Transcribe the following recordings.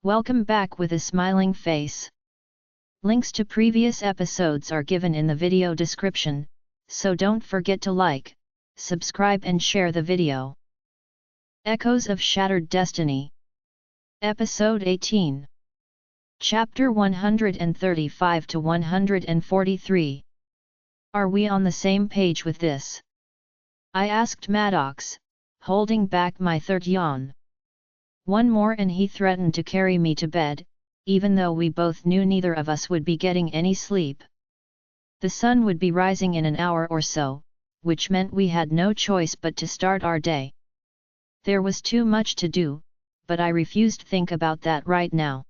Welcome back with a smiling face. Links to previous episodes are given in the video description, so don't forget to like, subscribe and share the video. Echoes of Shattered Destiny. Episode 18. Chapter 135 to 143. Are we on the same page with this? I asked Maddox, holding back my third yawn. One more and he threatened to carry me to bed, even though we both knew neither of us would be getting any sleep. The sun would be rising in an hour or so, which meant we had no choice but to start our day. There was too much to do, but I refused to think about that right now.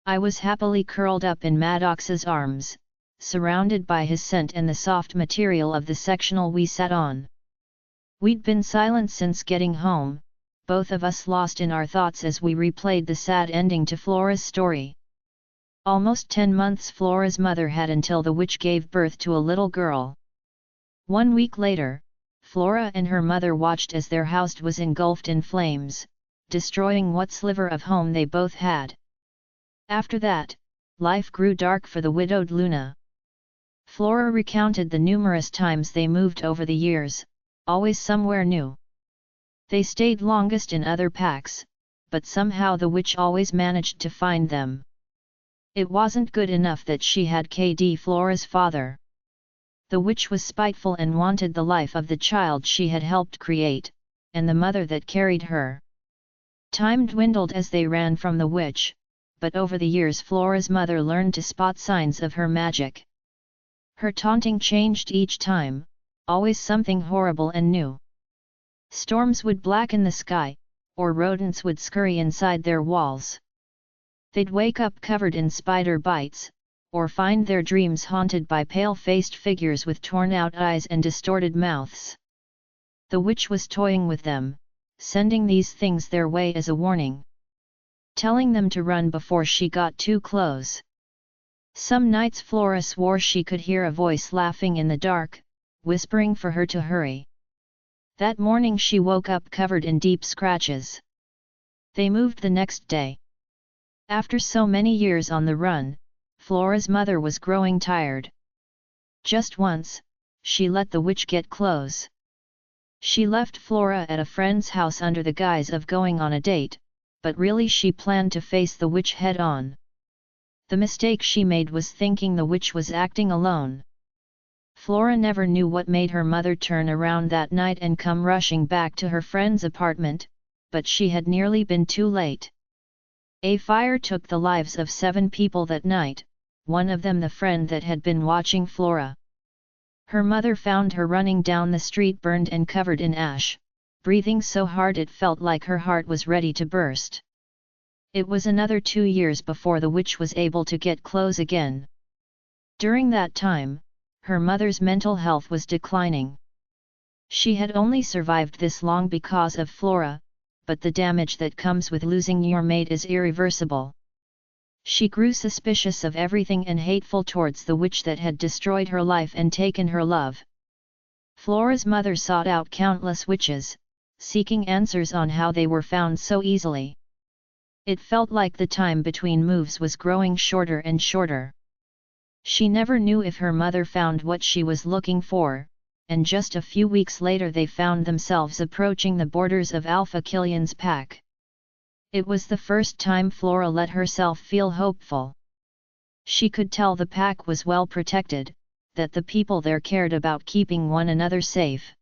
I was happily curled up in Maddox's arms, surrounded by his scent and the soft material of the sectional we sat on. We'd been silent since getting home, both of us lost in our thoughts as we replayed the sad ending to Flora's story. Almost 10 months Flora's mother had until the witch gave birth to a little girl. 1 week later, Flora and her mother watched as their house was engulfed in flames, destroying what sliver of home they both had. After that, life grew dark for the widowed Luna. Flora recounted the numerous times they moved over the years, always somewhere new. They stayed longest in other packs, but somehow the witch always managed to find them. It wasn't good enough that she had KD Flora's father. The witch was spiteful and wanted the life of the child she had helped create, and the mother that carried her. Time dwindled as they ran from the witch, but over the years Flora's mother learned to spot signs of her magic. Her taunting changed each time, always something horrible and new. Storms would blacken the sky, or rodents would scurry inside their walls. They'd wake up covered in spider bites, or find their dreams haunted by pale-faced figures with torn-out eyes and distorted mouths. The witch was toying with them, sending these things their way as a warning, telling them to run before she got too close. Some nights Flora swore she could hear a voice laughing in the dark, whispering for her to hurry. That morning she woke up covered in deep scratches. They moved the next day. After so many years on the run, Flora's mother was growing tired. Just once, she let the witch get close. She left Flora at a friend's house under the guise of going on a date, but really she planned to face the witch head-on. The mistake she made was thinking the witch was acting alone. Flora never knew what made her mother turn around that night and come rushing back to her friend's apartment, but she had nearly been too late. A fire took the lives of 7 people that night, one of them the friend that had been watching Flora. Her mother found her running down the street burned and covered in ash, breathing so hard it felt like her heart was ready to burst. It was another 2 years before the witch was able to get close again. During that time, her mother's mental health was declining. She had only survived this long because of Flora, but the damage that comes with losing your mate is irreversible. She grew suspicious of everything and hateful towards the witch that had destroyed her life and taken her love. Flora's mother sought out countless witches, seeking answers on how they were found so easily. It felt like the time between moves was growing shorter and shorter. She never knew if her mother found what she was looking for, and just a few weeks later they found themselves approaching the borders of Alpha Killian's pack. It was the first time Flora let herself feel hopeful. She could tell the pack was well protected, that the people there cared about keeping one another safe.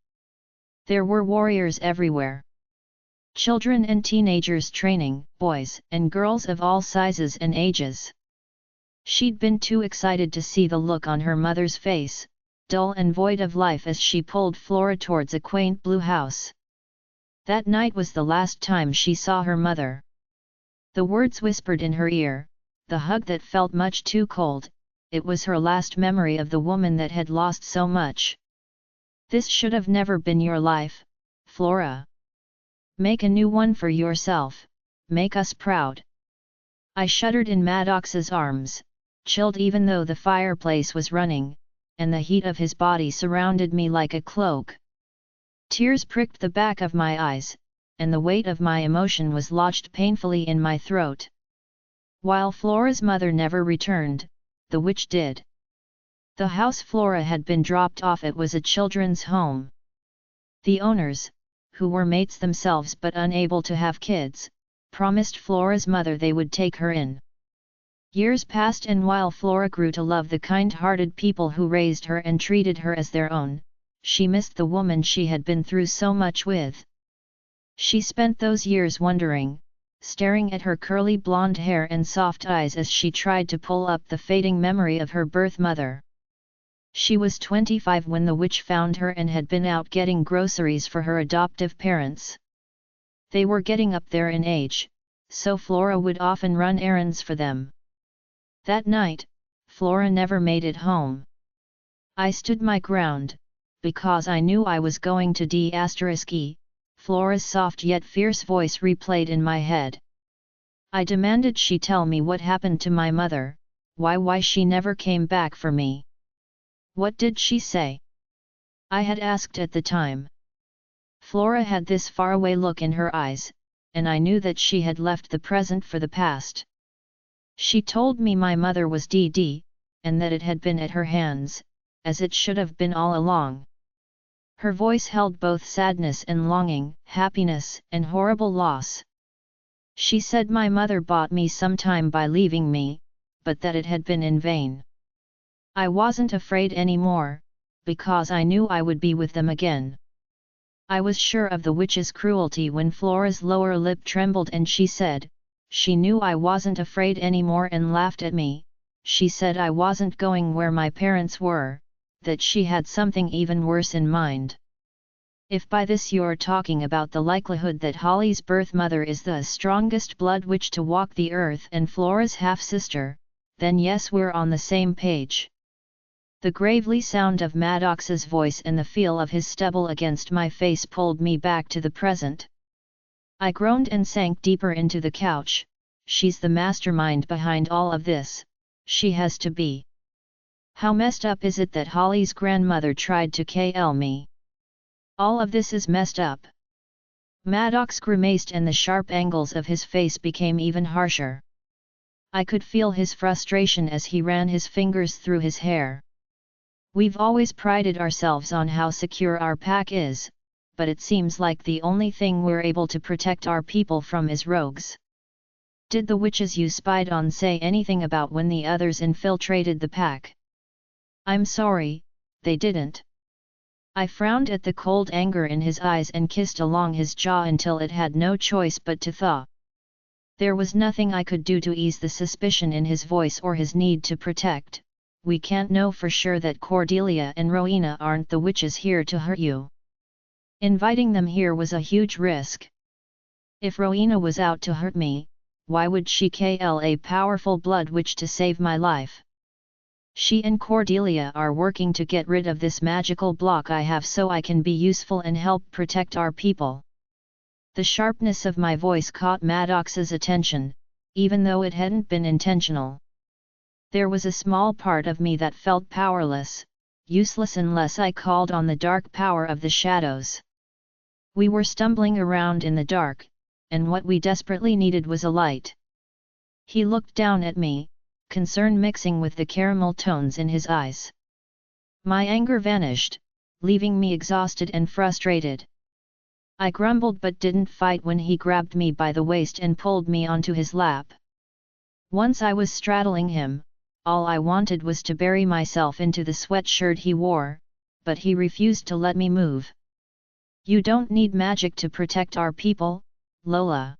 There were warriors everywhere. Children and teenagers training, boys and girls of all sizes and ages. She'd been too excited to see the look on her mother's face, dull and void of life as she pulled Flora towards a quaint blue house. That night was the last time she saw her mother. The words whispered in her ear, the hug that felt much too cold, it was her last memory of the woman that had lost so much. This should have never been your life, Flora. Make a new one for yourself, make us proud. I shuddered in Maddox's arms, chilled even though the fireplace was running, and the heat of his body surrounded me like a cloak. Tears pricked the back of my eyes, and the weight of my emotion was lodged painfully in my throat. While Flora's mother never returned, the witch did. The house Flora had been dropped off at was a children's home. The owners, who were mates themselves but unable to have kids, promised Flora's mother they would take her in. Years passed, and while Flora grew to love the kind-hearted people who raised her and treated her as their own, she missed the woman she had been through so much with. She spent those years wondering, staring at her curly blonde hair and soft eyes as she tried to pull up the fading memory of her birth mother. She was 25 when the witch found her and had been out getting groceries for her adoptive parents. They were getting up there in age, so Flora would often run errands for them. That night, Flora never made it home. I stood my ground, because I knew I was going to die. Flora's soft yet fierce voice replayed in my head. I demanded she tell me what happened to my mother, why she never came back for me. What did she say? I had asked at the time. Flora had this faraway look in her eyes, and I knew that she had left the present for the past. She told me my mother was dead, and that it had been at her hands, as it should have been all along. Her voice held both sadness and longing, happiness and horrible loss. She said my mother bought me some time by leaving me, but that it had been in vain. I wasn't afraid anymore, because I knew I would be with them again. I was sure of the witch's cruelty when Flora's lower lip trembled and she said, she knew I wasn't afraid anymore and laughed at me. She said I wasn't going where my parents were, that she had something even worse in mind. If by this you're talking about the likelihood that Holly's birth mother is the strongest blood witch to walk the earth and Flora's half-sister, then yes, we're on the same page. The gravely sound of Maddox's voice and the feel of his stubble against my face pulled me back to the present. I groaned and sank deeper into the couch. She's the mastermind behind all of this, she has to be. How messed up is it that Holly's grandmother tried to kill me? All of this is messed up. Maddox grimaced and the sharp angles of his face became even harsher. I could feel his frustration as he ran his fingers through his hair. We've always prided ourselves on how secure our pack is, but it seems like the only thing we're able to protect our people from is rogues. Did the witches you spied on say anything about when the others infiltrated the pack? I'm sorry, they didn't. I frowned at the cold anger in his eyes and kissed along his jaw until it had no choice but to thaw. There was nothing I could do to ease the suspicion in his voice or his need to protect. We can't know for sure that Cordelia and Rowena aren't the witches here to hurt you. Inviting them here was a huge risk. If Rowena was out to hurt me, why would she kill a powerful blood witch to save my life? She and Cordelia are working to get rid of this magical block I have so I can be useful and help protect our people. The sharpness of my voice caught Maddox's attention, even though it hadn't been intentional. There was a small part of me that felt powerless, useless unless I called on the dark power of the shadows. We were stumbling around in the dark, and what we desperately needed was a light. He looked down at me, concern mixing with the caramel tones in his eyes. My anger vanished, leaving me exhausted and frustrated. I grumbled but didn't fight when he grabbed me by the waist and pulled me onto his lap. Once I was straddling him, all I wanted was to bury myself into the sweatshirt he wore, but he refused to let me move. You don't need magic to protect our people, Lola.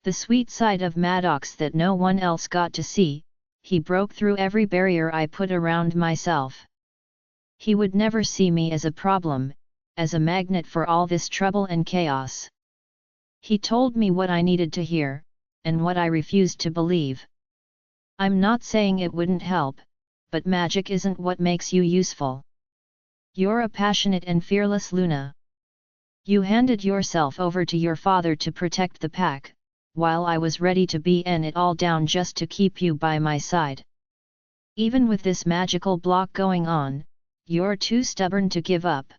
The sweet side of Maddox that no one else got to see, he broke through every barrier I put around myself. He would never see me as a problem, as a magnet for all this trouble and chaos. He told me what I needed to hear, and what I refused to believe. I'm not saying it wouldn't help, but magic isn't what makes you useful. You're a passionate and fearless Luna. You handed yourself over to your father to protect the pack, while I was ready to burn it all down just to keep you by my side. Even with this magical block going on, you're too stubborn to give up.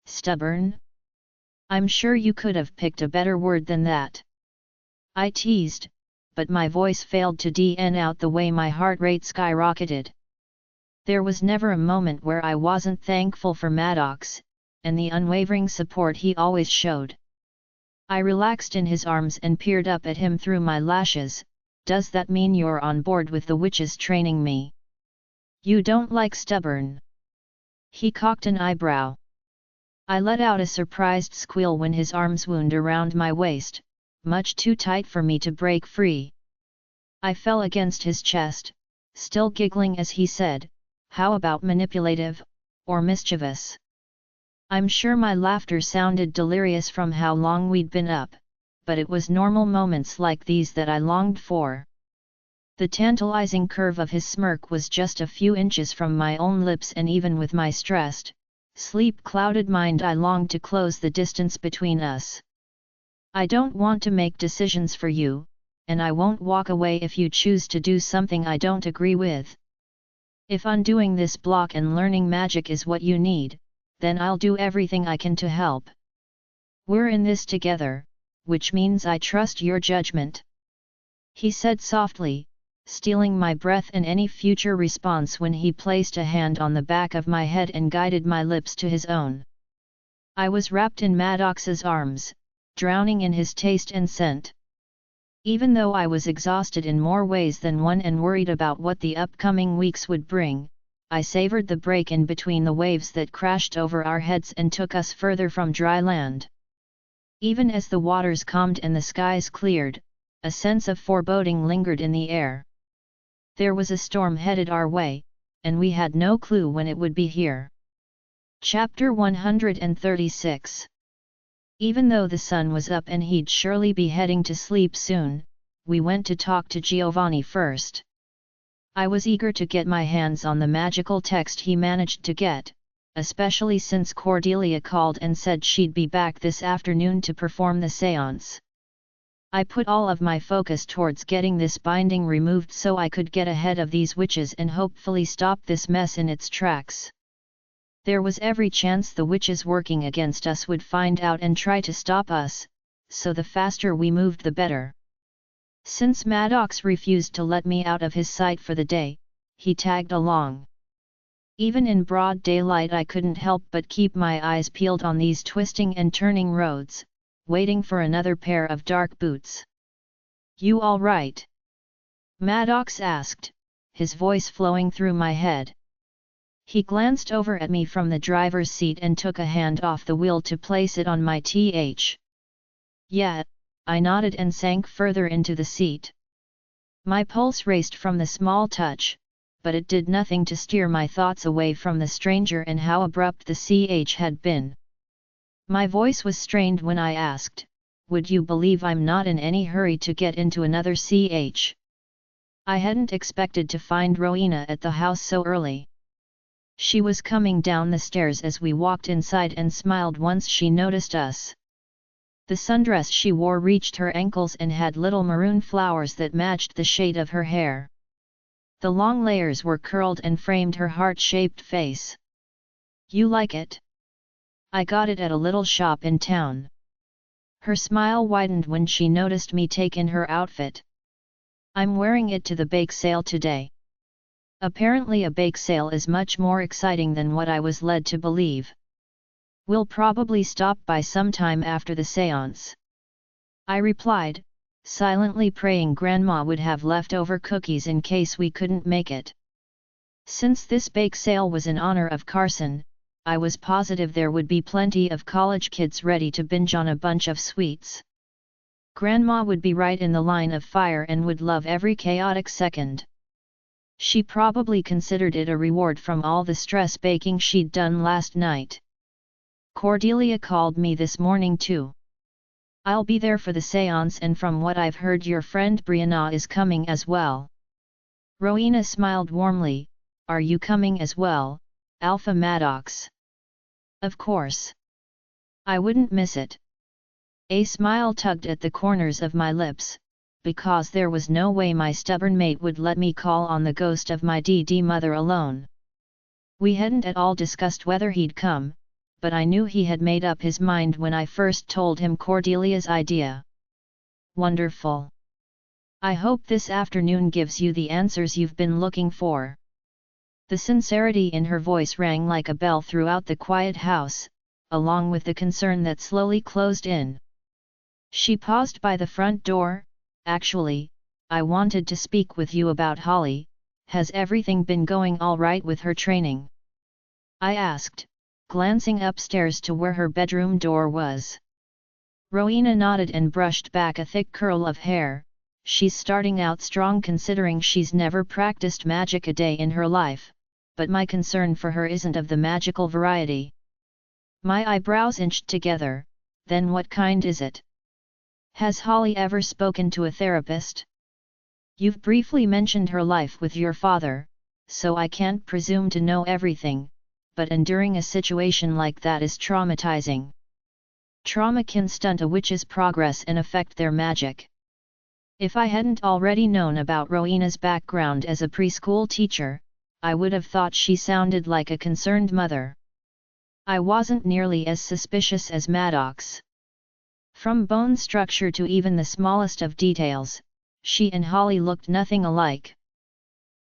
Stubborn? I'm sure you could have picked a better word than that. I teased, but my voice failed to DN out the way my heart rate skyrocketed. There was never a moment where I wasn't thankful for Maddox, and the unwavering support he always showed. I relaxed in his arms and peered up at him through my lashes. Does that mean you're on board with the witches training me? You don't like stubborn? He cocked an eyebrow. I let out a surprised squeal when his arms wound around my waist, much too tight for me to break free. I fell against his chest, still giggling as he said, "How about manipulative, or mischievous?" I'm sure my laughter sounded delirious from how long we'd been up, but it was normal moments like these that I longed for. The tantalizing curve of his smirk was just a few inches from my own lips, and even with my stressed, sleep-clouded mind I longed to close the distance between us. I don't want to make decisions for you, and I won't walk away if you choose to do something I don't agree with. If undoing this block and learning magic is what you need, then I'll do everything I can to help. We're in this together, which means I trust your judgment," he said softly, stealing my breath and any future response when he placed a hand on the back of my head and guided my lips to his own. I was wrapped in Maddox's arms, drowning in his taste and scent. Even though I was exhausted in more ways than one and worried about what the upcoming weeks would bring, I savored the break in between the waves that crashed over our heads and took us further from dry land. Even as the waters calmed and the skies cleared, a sense of foreboding lingered in the air. There was a storm headed our way, and we had no clue when it would be here. Chapter 136. Even though the sun was up and he'd surely be heading to sleep soon, we went to talk to Giovanni first. I was eager to get my hands on the magical text he managed to get, especially since Cordelia called and said she'd be back this afternoon to perform the séance. I put all of my focus towards getting this binding removed so I could get ahead of these witches and hopefully stop this mess in its tracks. There was every chance the witches working against us would find out and try to stop us, so the faster we moved the better. Since Maddox refused to let me out of his sight for the day, he tagged along. Even in broad daylight I couldn't help but keep my eyes peeled on these twisting and turning roads, waiting for another pair of dark boots. "You all right?" Maddox asked, his voice flowing through my head. He glanced over at me from the driver's seat and took a hand off the wheel to place it on my th. "Yeah," I nodded and sank further into the seat. My pulse raced from the small touch, but it did nothing to steer my thoughts away from the stranger and how abrupt the ch had been. My voice was strained when I asked, "Would you believe I'm not in any hurry to get into another ch?" I hadn't expected to find Rowena at the house so early. She was coming down the stairs as we walked inside and smiled once she noticed us. The sundress she wore reached her ankles and had little maroon flowers that matched the shade of her hair. The long layers were curled and framed her heart-shaped face. "You like it? I got it at a little shop in town." Her smile widened when she noticed me take in her outfit. "I'm wearing it to the bake sale today." Apparently a bake sale is much more exciting than what I was led to believe. "We'll probably stop by sometime after the séance," I replied, silently praying Grandma would have leftover cookies in case we couldn't make it. Since this bake sale was in honor of Carson, I was positive there would be plenty of college kids ready to binge on a bunch of sweets. Grandma would be right in the line of fire and would love every chaotic second. She probably considered it a reward from all the stress baking she'd done last night. Cordelia called me this morning too. "I'll be there for the séance, and from what I've heard your friend Brianna is coming as well." Rowena smiled warmly. "Are you coming as well, Alpha Maddox?" "Of course. I wouldn't miss it." A smile tugged at the corners of my lips, because there was no way my stubborn mate would let me call on the ghost of my DD mother alone. We hadn't at all discussed whether he'd come, but I knew he had made up his mind when I first told him Cordelia's idea. "Wonderful. I hope this afternoon gives you the answers you've been looking for." The sincerity in her voice rang like a bell throughout the quiet house, along with the concern that slowly closed in. She paused by the front door. "Actually, I wanted to speak with you about Holly. Has everything been going all right with her training?" I asked, glancing upstairs to where her bedroom door was. Rowena nodded and brushed back a thick curl of hair. "She's starting out strong considering she's never practiced magic a day in her life, but my concern for her isn't of the magical variety." My eyebrows inched together. "Then what kind is it? Has Holly ever spoken to a therapist?" "You've briefly mentioned her life with your father, so I can't presume to know everything, but enduring a situation like that is traumatizing. Trauma can stunt a witch's progress and affect their magic." If I hadn't already known about Rowena's background as a preschool teacher, I would have thought she sounded like a concerned mother. I wasn't nearly as suspicious as Maddox. From bone structure to even the smallest of details, she and Holly looked nothing alike.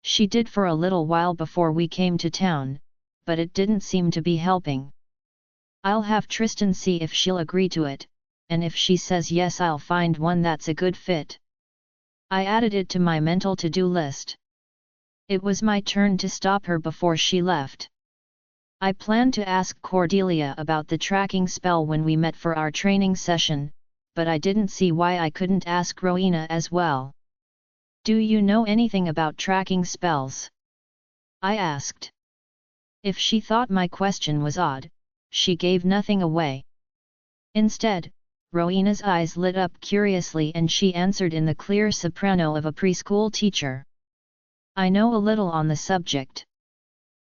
She did for a little while before we came to town, but it didn't seem to be helping. "I'll have Tristan see if she'll agree to it, and if she says yes, I'll find one that's a good fit." I added it to my mental to-do list. It was my turn to stop her before she left. I planned to ask Cordelia about the tracking spell when we met for our training session, but I didn't see why I couldn't ask Rowena as well. "Do you know anything about tracking spells?" I asked. If she thought my question was odd, she gave nothing away. Instead, Rowena's eyes lit up curiously and she answered in the clear soprano of a preschool teacher. "I know a little on the subject."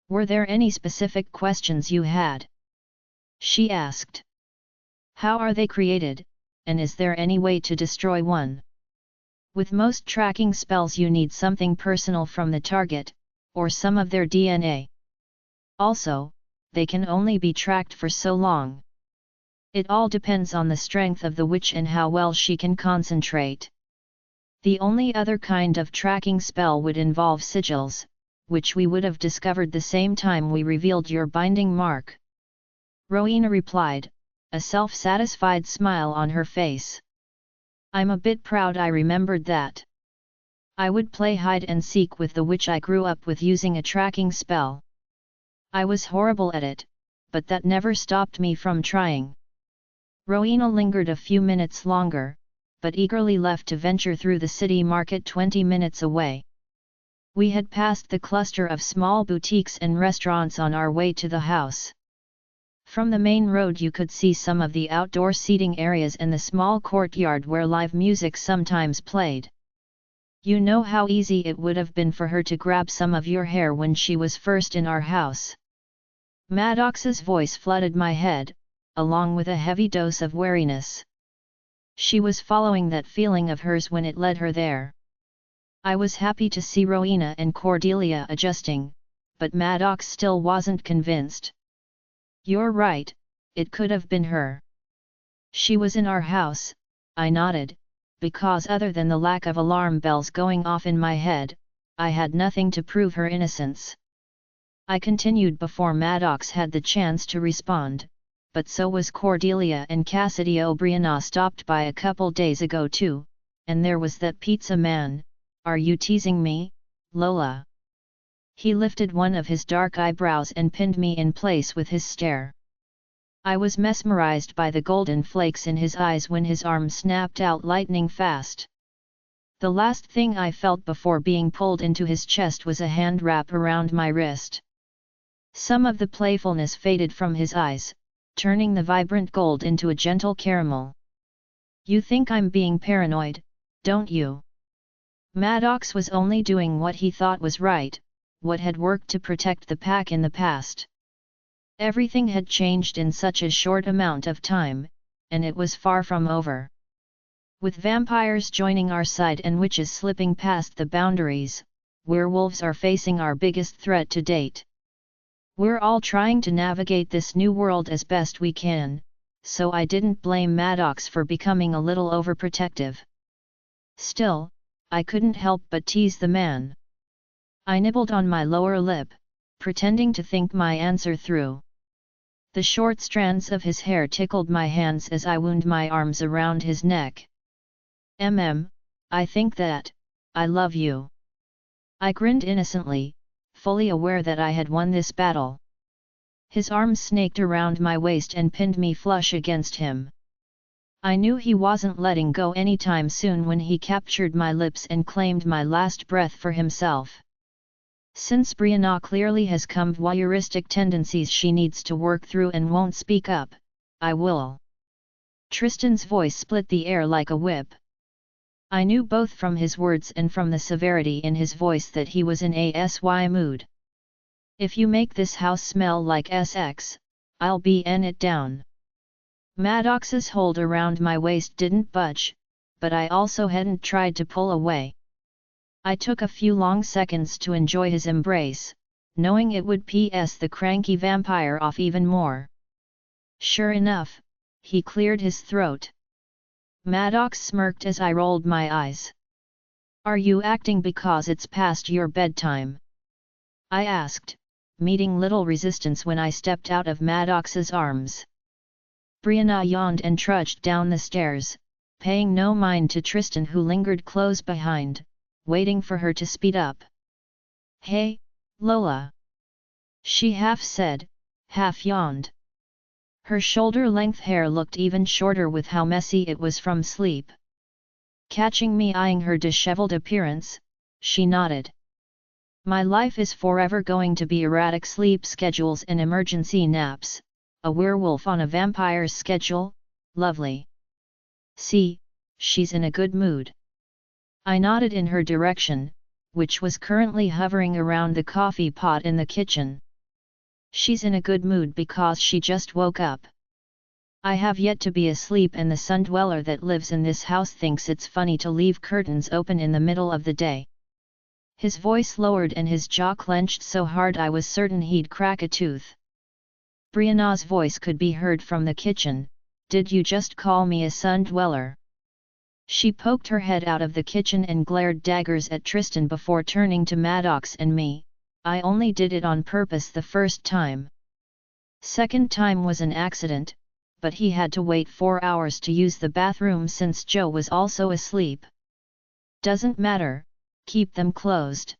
"Were there any specific questions you had?" she asked. "How are they created, and is there any way to destroy one?" With most tracking spells you need something personal from the target, or some of their DNA. Also, they can only be tracked for so long. It all depends on the strength of the witch and how well she can concentrate. The only other kind of tracking spell would involve sigils, which we would have discovered the same time we revealed your binding mark." Rowena replied, a self-satisfied smile on her face. "I'm a bit proud I remembered that. I would play hide and seek with the witch I grew up with using a tracking spell. I was horrible at it, but that never stopped me from trying." Rowena lingered a few minutes longer, but eagerly left to venture through the city market 20 minutes away. We had passed the cluster of small boutiques and restaurants on our way to the house. From the main road you could see some of the outdoor seating areas and the small courtyard where live music sometimes played. "You know how easy it would have been for her to grab some of your hair when she was first in our house." Maddox's voice flooded my head, along with a heavy dose of wariness. She was following that feeling of hers when it led her there. I was happy to see Rowena and Cordelia adjusting, but Maddox still wasn't convinced. "You're right, it could have been her. She was in our house," I nodded, because other than the lack of alarm bells going off in my head, I had nothing to prove her innocence. I continued before Maddox had the chance to respond, "But so was Cordelia and Cassidy O'Brienna stopped by a couple days ago too, and there was that pizza man. Are you teasing me, Lola?" He lifted one of his dark eyebrows and pinned me in place with his stare. I was mesmerized by the golden flakes in his eyes when his arm snapped out lightning fast. The last thing I felt before being pulled into his chest was a hand wrap around my wrist. Some of the playfulness faded from his eyes, turning the vibrant gold into a gentle caramel. "You think I'm being paranoid, don't you?" Maddox was only doing what he thought was right, what had worked to protect the pack in the past. Everything had changed in such a short amount of time, and it was far from over. With vampires joining our side and witches slipping past the boundaries, werewolves are facing our biggest threat to date. We're all trying to navigate this new world as best we can, so I didn't blame Maddox for becoming a little overprotective. Still, I couldn't help but tease the man. I nibbled on my lower lip, pretending to think my answer through. The short strands of his hair tickled my hands as I wound my arms around his neck. I think that, I love you. I grinned innocently, fully aware that I had won this battle. His arms snaked around my waist and pinned me flush against him. I knew he wasn't letting go anytime soon when he captured my lips and claimed my last breath for himself. Since Brianna clearly has some voyeuristic tendencies she needs to work through and won't speak up, I will. Tristan's voice split the air like a whip. I knew both from his words and from the severity in his voice that he was in a SY mood. If you make this house smell like SX, I'll be in it down. Maddox's hold around my waist didn't budge, but I also hadn't tried to pull away. I took a few long seconds to enjoy his embrace, knowing it would piss the cranky vampire off even more. Sure enough, he cleared his throat. Maddox smirked as I rolled my eyes. Are you acting because it's past your bedtime? I asked, meeting little resistance when I stepped out of Maddox's arms. Brianna yawned and trudged down the stairs, paying no mind to Tristan who lingered close behind, waiting for her to speed up. Hey, Lola! She half said, half yawned. Her shoulder-length hair looked even shorter with how messy it was from sleep. Catching me eyeing her disheveled appearance, she nodded. My life is forever going to be erratic sleep schedules and emergency naps, a werewolf on a vampire's schedule, lovely. See, she's in a good mood. I nodded in her direction, which was currently hovering around the coffee pot in the kitchen. She's in a good mood because she just woke up. I have yet to be asleep and the sun dweller that lives in this house thinks it's funny to leave curtains open in the middle of the day. His voice lowered and his jaw clenched so hard I was certain he'd crack a tooth. Brianna's voice could be heard from the kitchen. Did you just call me a sun dweller? She poked her head out of the kitchen and glared daggers at Tristan before turning to Maddox and me. I only did it on purpose the first time. Second time was an accident, but he had to wait 4 hours to use the bathroom since Joe was also asleep. Doesn't matter, keep them closed.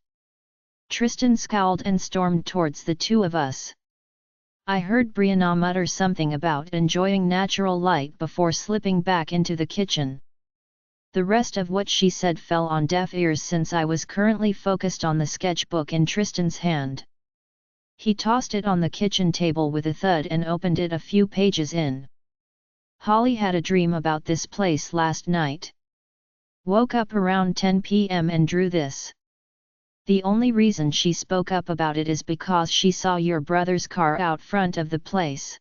Tristan scowled and stormed towards the two of us. I heard Brianna mutter something about enjoying natural light before slipping back into the kitchen. The rest of what she said fell on deaf ears since I was currently focused on the sketchbook in Tristan's hand. He tossed it on the kitchen table with a thud and opened it a few pages in. Holly had a dream about this place last night. Woke up around 10 p.m. and drew this. The only reason she spoke up about it is because she saw your brother's car out front of the place.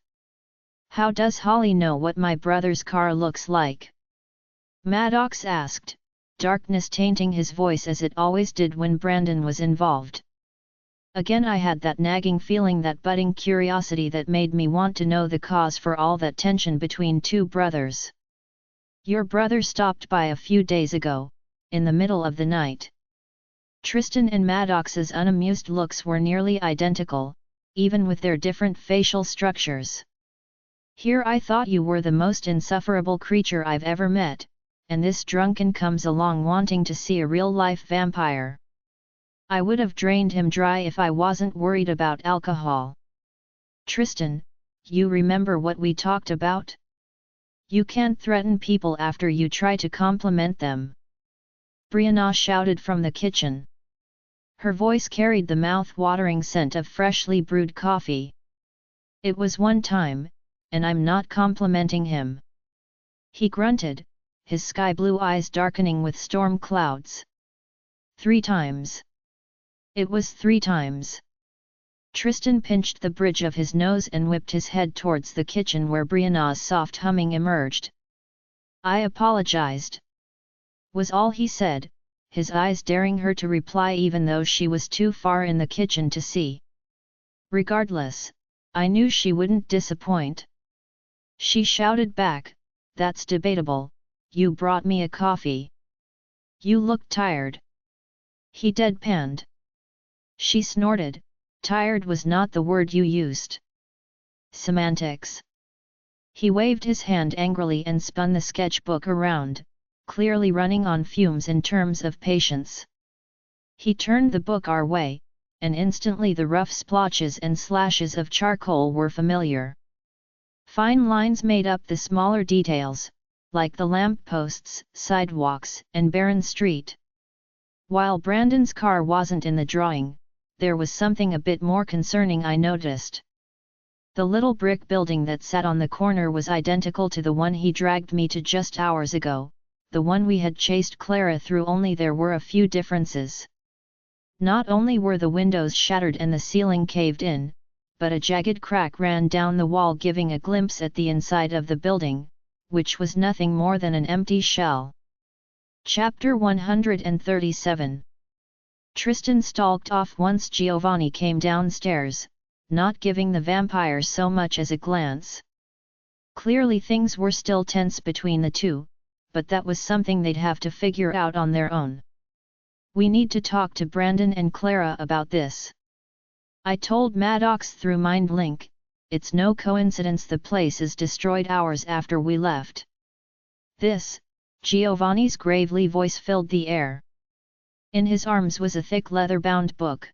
How does Holly know what my brother's car looks like? Maddox asked, darkness tainting his voice as it always did when Brandon was involved. Again I had that nagging feeling, that budding curiosity that made me want to know the cause for all that tension between two brothers. Your brother stopped by a few days ago, in the middle of the night. Tristan and Maddox's unamused looks were nearly identical, even with their different facial structures. Here I thought you were the most insufferable creature I've ever met, and this drunken comes along wanting to see a real-life vampire. I would have drained him dry if I wasn't worried about alcohol. Tristan, you remember what we talked about? You can't threaten people after you try to compliment them. Brianna shouted from the kitchen. Her voice carried the mouth-watering scent of freshly brewed coffee. It was one time, and I'm not complimenting him. He grunted, his sky-blue eyes darkening with storm clouds. 3 times. It was 3 times. Tristan pinched the bridge of his nose and whipped his head towards the kitchen where Brianna's soft humming emerged. I apologized. Was all he said, his eyes daring her to reply even though she was too far in the kitchen to see. Regardless, I knew she wouldn't disappoint. She shouted back, that's debatable, you brought me a coffee. You look tired. He deadpanned. She snorted, tired was not the word you used. Semantics. He waved his hand angrily and spun the sketchbook around, clearly running on fumes in terms of patience. He turned the book our way, and instantly the rough splotches and slashes of charcoal were familiar. Fine lines made up the smaller details, like the lampposts, sidewalks, and barren street. While Brandon's car wasn't in the drawing, there was something a bit more concerning I noticed. The little brick building that sat on the corner was identical to the one he dragged me to just hours ago, the one we had chased Clara through, only there were a few differences. Not only were the windows shattered and the ceiling caved in, but a jagged crack ran down the wall, giving a glimpse at the inside of the building, which was nothing more than an empty shell. Chapter 137. Tristan stalked off once Giovanni came downstairs, not giving the vampires so much as a glance. Clearly things were still tense between the two, but that was something they'd have to figure out on their own. We need to talk to Brandon and Clara about this. I told Maddox through MindLink. It's no coincidence the place is destroyed hours after we left. This, Giovanni's gravely voice filled the air. In his arms was a thick leather-bound book.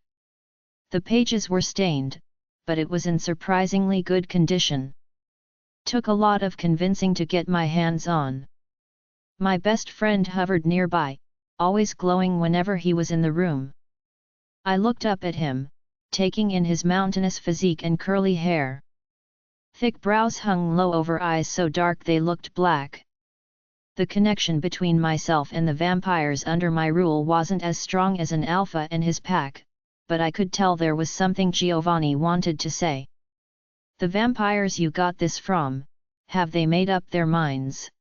The pages were stained, but it was in surprisingly good condition. Took a lot of convincing to get my hands on. My best friend hovered nearby, always glowing whenever he was in the room. I looked up at him, taking in his mountainous physique and curly hair. Thick brows hung low over eyes so dark they looked black. The connection between myself and the vampires under my rule wasn't as strong as an alpha and his pack, but I could tell there was something Giovanni wanted to say. The vampires you got this from, have they made up their minds?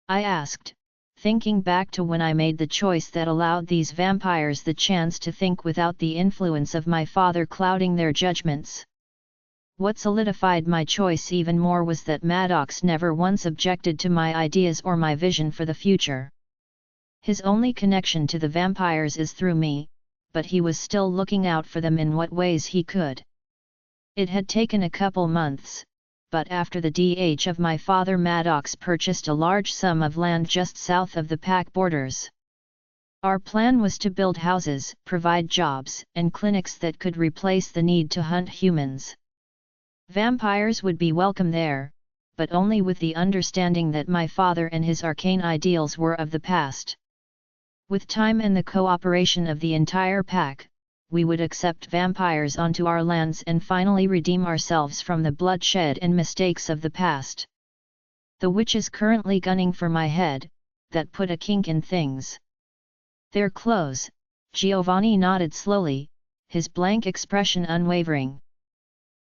I asked, thinking back to when I made the choice that allowed these vampires the chance to think without the influence of my father clouding their judgments. What solidified my choice even more was that Maddox never once objected to my ideas or my vision for the future. His only connection to the vampires is through me, but he was still looking out for them in what ways he could. It had taken a couple months, but after the death of my father, Maddox purchased a large sum of land just south of the pack borders. Our plan was to build houses, provide jobs, and clinics that could replace the need to hunt humans. Vampires would be welcome there, but only with the understanding that my father and his arcane ideals were of the past. With time and the cooperation of the entire pack, we would accept vampires onto our lands and finally redeem ourselves from the bloodshed and mistakes of the past. The witch is currently gunning for my head, that put a kink in things. Their clothes, Giovanni nodded slowly, his blank expression unwavering.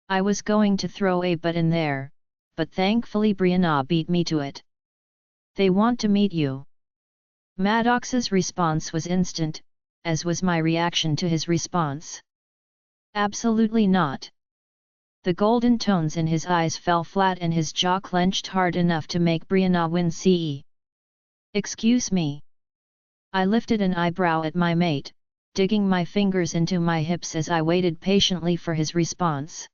I was going to throw a butt in there, but thankfully Brianna beat me to it. They want to meet you. Maddox's response was instant, as was my reaction to his response. Absolutely not. The golden tones in his eyes fell flat and his jaw clenched hard enough to make Brianna wince. Excuse me. I lifted an eyebrow at my mate, digging my fingers into my hips as I waited patiently for his response.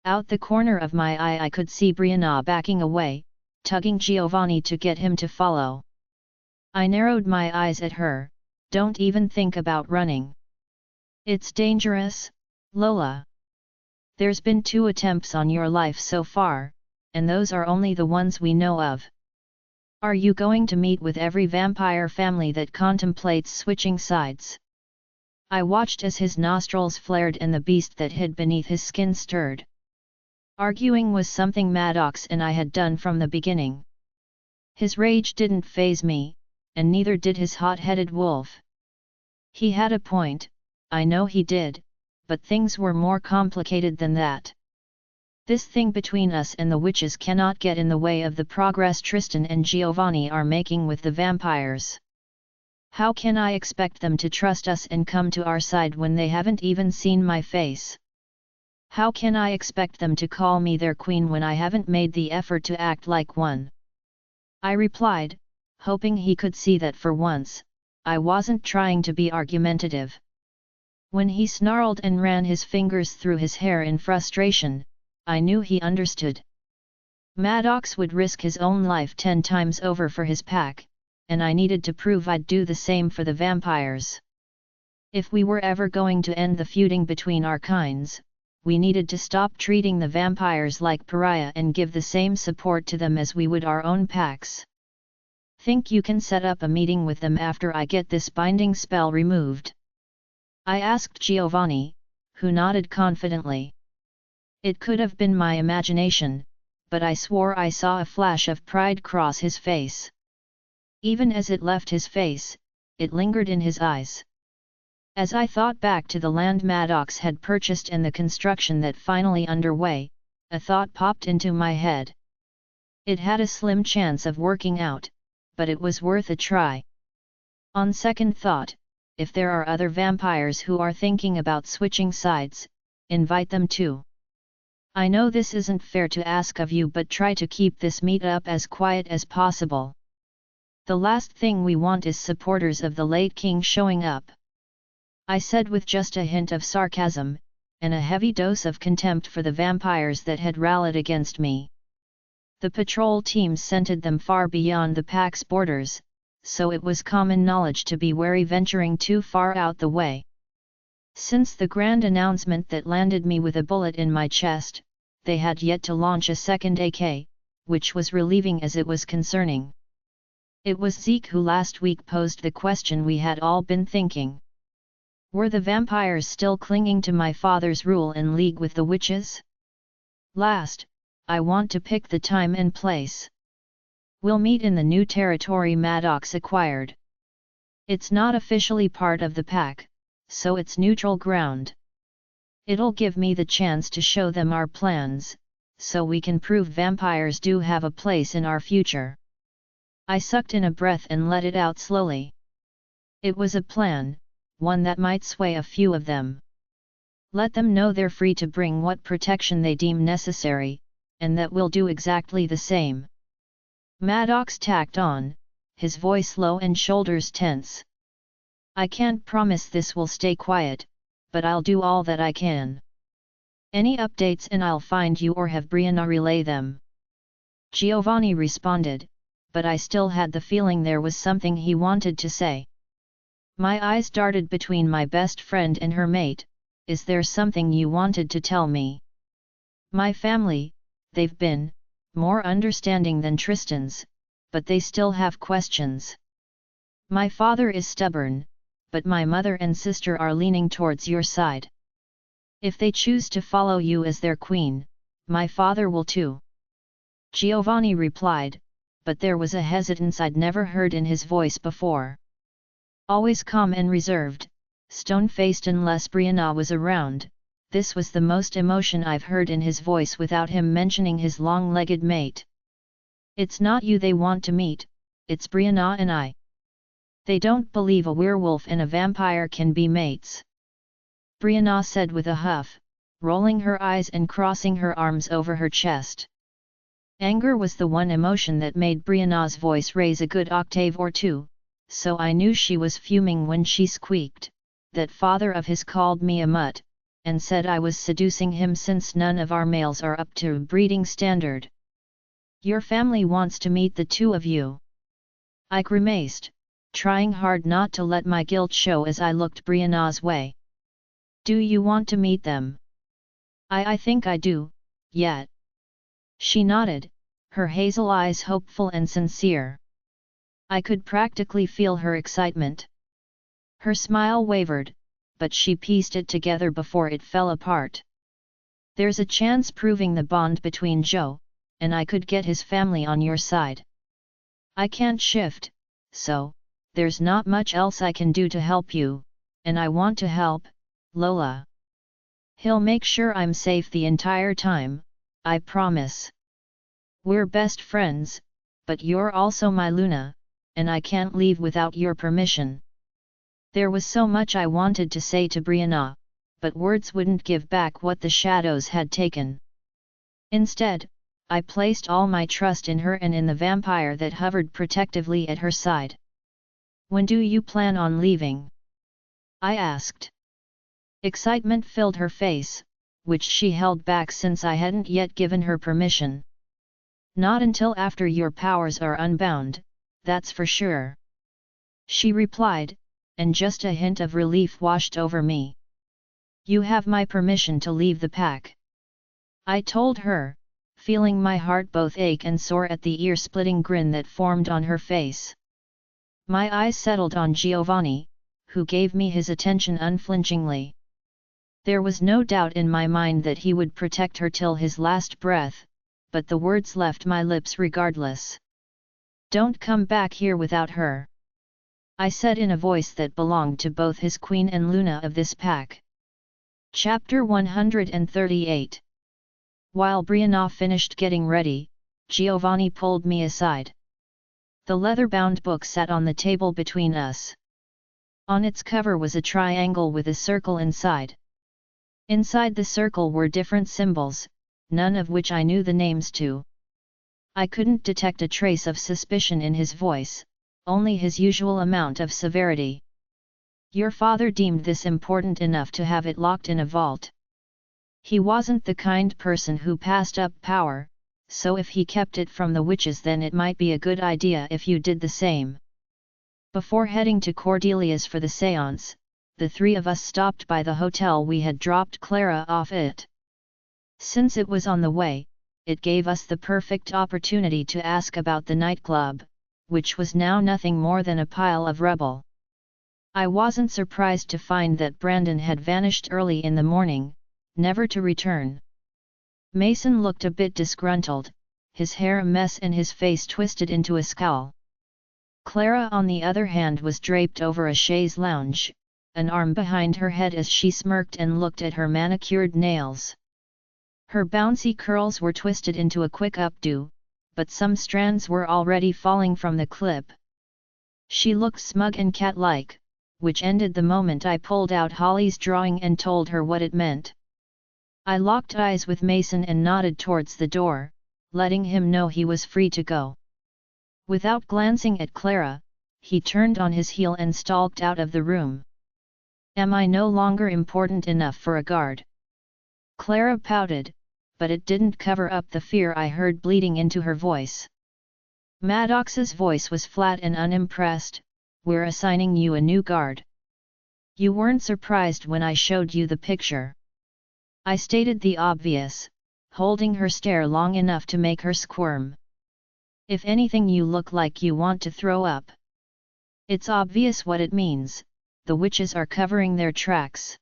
Out the corner of my eye I could see Brianna backing away, tugging Giovanni to get him to follow. I narrowed my eyes at her. Don't even think about running. It's dangerous, Lola. There's been 2 attempts on your life so far, and those are only the ones we know of. Are you going to meet with every vampire family that contemplates switching sides? I watched as his nostrils flared and the beast that hid beneath his skin stirred. Arguing was something Maddox and I had done from the beginning. His rage didn't faze me, and neither did his hot-headed wolf. He had a point, I know he did, but things were more complicated than that. This thing between us and the witches cannot get in the way of the progress Tristan and Giovanni are making with the vampires. How can I expect them to trust us and come to our side when they haven't even seen my face? How can I expect them to call me their queen when I haven't made the effort to act like one? I replied, hoping he could see that for once, I wasn't trying to be argumentative. When he snarled and ran his fingers through his hair in frustration, I knew he understood. Maddox would risk his own life 10 times over for his pack, and I needed to prove I'd do the same for the vampires. If we were ever going to end the feuding between our kinds, we needed to stop treating the vampires like pariah and give the same support to them as we would our own packs. Think you can set up a meeting with them after I get this binding spell removed? I asked Giovanni, who nodded confidently. It could have been my imagination, but I swore I saw a flash of pride cross his face. Even as it left his face, it lingered in his eyes. As I thought back to the land Maddox had purchased and the construction that finally underway, a thought popped into my head. It had a slim chance of working out, but it was worth a try. On second thought, if there are other vampires who are thinking about switching sides, invite them too. I know this isn't fair to ask of you, but try to keep this meet-up as quiet as possible. The last thing we want is supporters of the late king showing up. I said with just a hint of sarcasm, and a heavy dose of contempt for the vampires that had rallied against me. The patrol teams scented them far beyond the pack's borders, so it was common knowledge to be wary venturing too far out the way. Since the grand announcement that landed me with a bullet in my chest, they had yet to launch a second AK, which was relieving as it was concerning. It was Zeke who last week posed the question we had all been thinking. Were the vampires still clinging to my father's rule in league with the witches? Last, I want to pick the time and place. We'll meet in the new territory Maddox acquired. It's not officially part of the pack, so it's neutral ground. It'll give me the chance to show them our plans, so we can prove vampires do have a place in our future. I sucked in a breath and let it out slowly. It was a plan, one that might sway a few of them. Let them know they're free to bring what protection they deem necessary, and that we'll do exactly the same. Maddox tacked on, his voice low and shoulders tense. I can't promise this will stay quiet, but I'll do all that I can. Any updates and I'll find you or have Brianna relay them. Giovanni responded, but I still had the feeling there was something he wanted to say. My eyes darted between my best friend and her mate. Is there something you wanted to tell me? My family, they've been more understanding than Tristan's, but they still have questions. My father is stubborn, but my mother and sister are leaning towards your side. If they choose to follow you as their queen, my father will too. Giovanni replied, but there was a hesitance I'd never heard in his voice before. Always calm and reserved, stone-faced unless Brianna was around, this was the most emotion I've heard in his voice without him mentioning his long-legged mate. It's not you they want to meet, it's Brianna and I. They don't believe a werewolf and a vampire can be mates. Brianna said with a huff, rolling her eyes and crossing her arms over her chest. Anger was the one emotion that made Brianna's voice raise a good octave or two, so I knew she was fuming when she squeaked, that father of his called me a mutt, and said I was seducing him since none of our males are up to breeding standard. Your family wants to meet the two of you. I grimaced, trying hard not to let my guilt show as I looked Brianna's way. Do you want to meet them? I think I do, yet. She nodded, her hazel eyes hopeful and sincere. I could practically feel her excitement. Her smile wavered, but she pieced it together before it fell apart. There's a chance proving the bond between Joe, and I could get his family on your side. I can't shift, so, there's not much else I can do to help you, and I want to help, Lola. He'll make sure I'm safe the entire time, I promise. We're best friends, but you're also my Luna, and I can't leave without your permission. There was so much I wanted to say to Brianna, but words wouldn't give back what the shadows had taken. Instead, I placed all my trust in her and in the vampire that hovered protectively at her side. When do you plan on leaving? I asked. Excitement filled her face, which she held back since I hadn't yet given her permission. Not until after your powers are unbound, that's for sure. She replied, and just a hint of relief washed over me. You have my permission to leave the pack. I told her, feeling my heart both ache and soar at the ear-splitting grin that formed on her face. My eyes settled on Giovanni, who gave me his attention unflinchingly. There was no doubt in my mind that he would protect her till his last breath, but the words left my lips regardless. Don't come back here without her, I said in a voice that belonged to both his queen and Luna of this pack. Chapter 138. While Brianna finished getting ready, Giovanni pulled me aside. The leather-bound book sat on the table between us. On its cover was a triangle with a circle inside. Inside the circle were different symbols, none of which I knew the names to. I couldn't detect a trace of suspicion in his voice, only his usual amount of severity. Your father deemed this important enough to have it locked in a vault. He wasn't the kind person who passed up power, so if he kept it from the witches, then it might be a good idea if you did the same. Before heading to Cordelia's for the séance, the three of us stopped by the hotel we had dropped Clara off at. Since it was on the way, it gave us the perfect opportunity to ask about the nightclub, which was now nothing more than a pile of rubble. I wasn't surprised to find that Brandon had vanished early in the morning, never to return. Mason looked a bit disgruntled, his hair a mess and his face twisted into a scowl. Clara on the other hand was draped over a chaise lounge, an arm behind her head as she smirked and looked at her manicured nails. Her bouncy curls were twisted into a quick updo, but some strands were already falling from the clip. She looked smug and cat-like, which ended the moment I pulled out Holly's drawing and told her what it meant. I locked eyes with Mason and nodded towards the door, letting him know he was free to go. Without glancing at Clara, he turned on his heel and stalked out of the room. Am I no longer important enough for a guard? Clara pouted, but it didn't cover up the fear I heard bleeding into her voice. Maddox's voice was flat and unimpressed. We're assigning you a new guard. You weren't surprised when I showed you the picture. I stated the obvious, holding her stare long enough to make her squirm. If anything, you look like you want to throw up. It's obvious what it means, the witches are covering their tracks.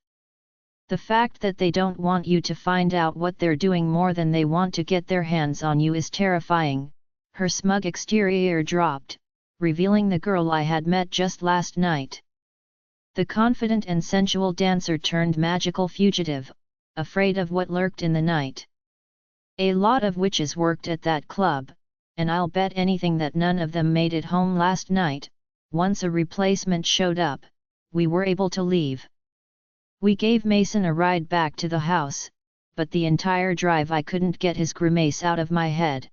The fact that they don't want you to find out what they're doing more than they want to get their hands on you is terrifying. Her smug exterior dropped, revealing the girl I had met just last night. The confident and sensual dancer turned magical fugitive, afraid of what lurked in the night. A lot of witches worked at that club, and I'll bet anything that none of them made it home last night. Once a replacement showed up, we were able to leave. We gave Mason a ride back to the house, but the entire drive I couldn't get his grimace out of my head.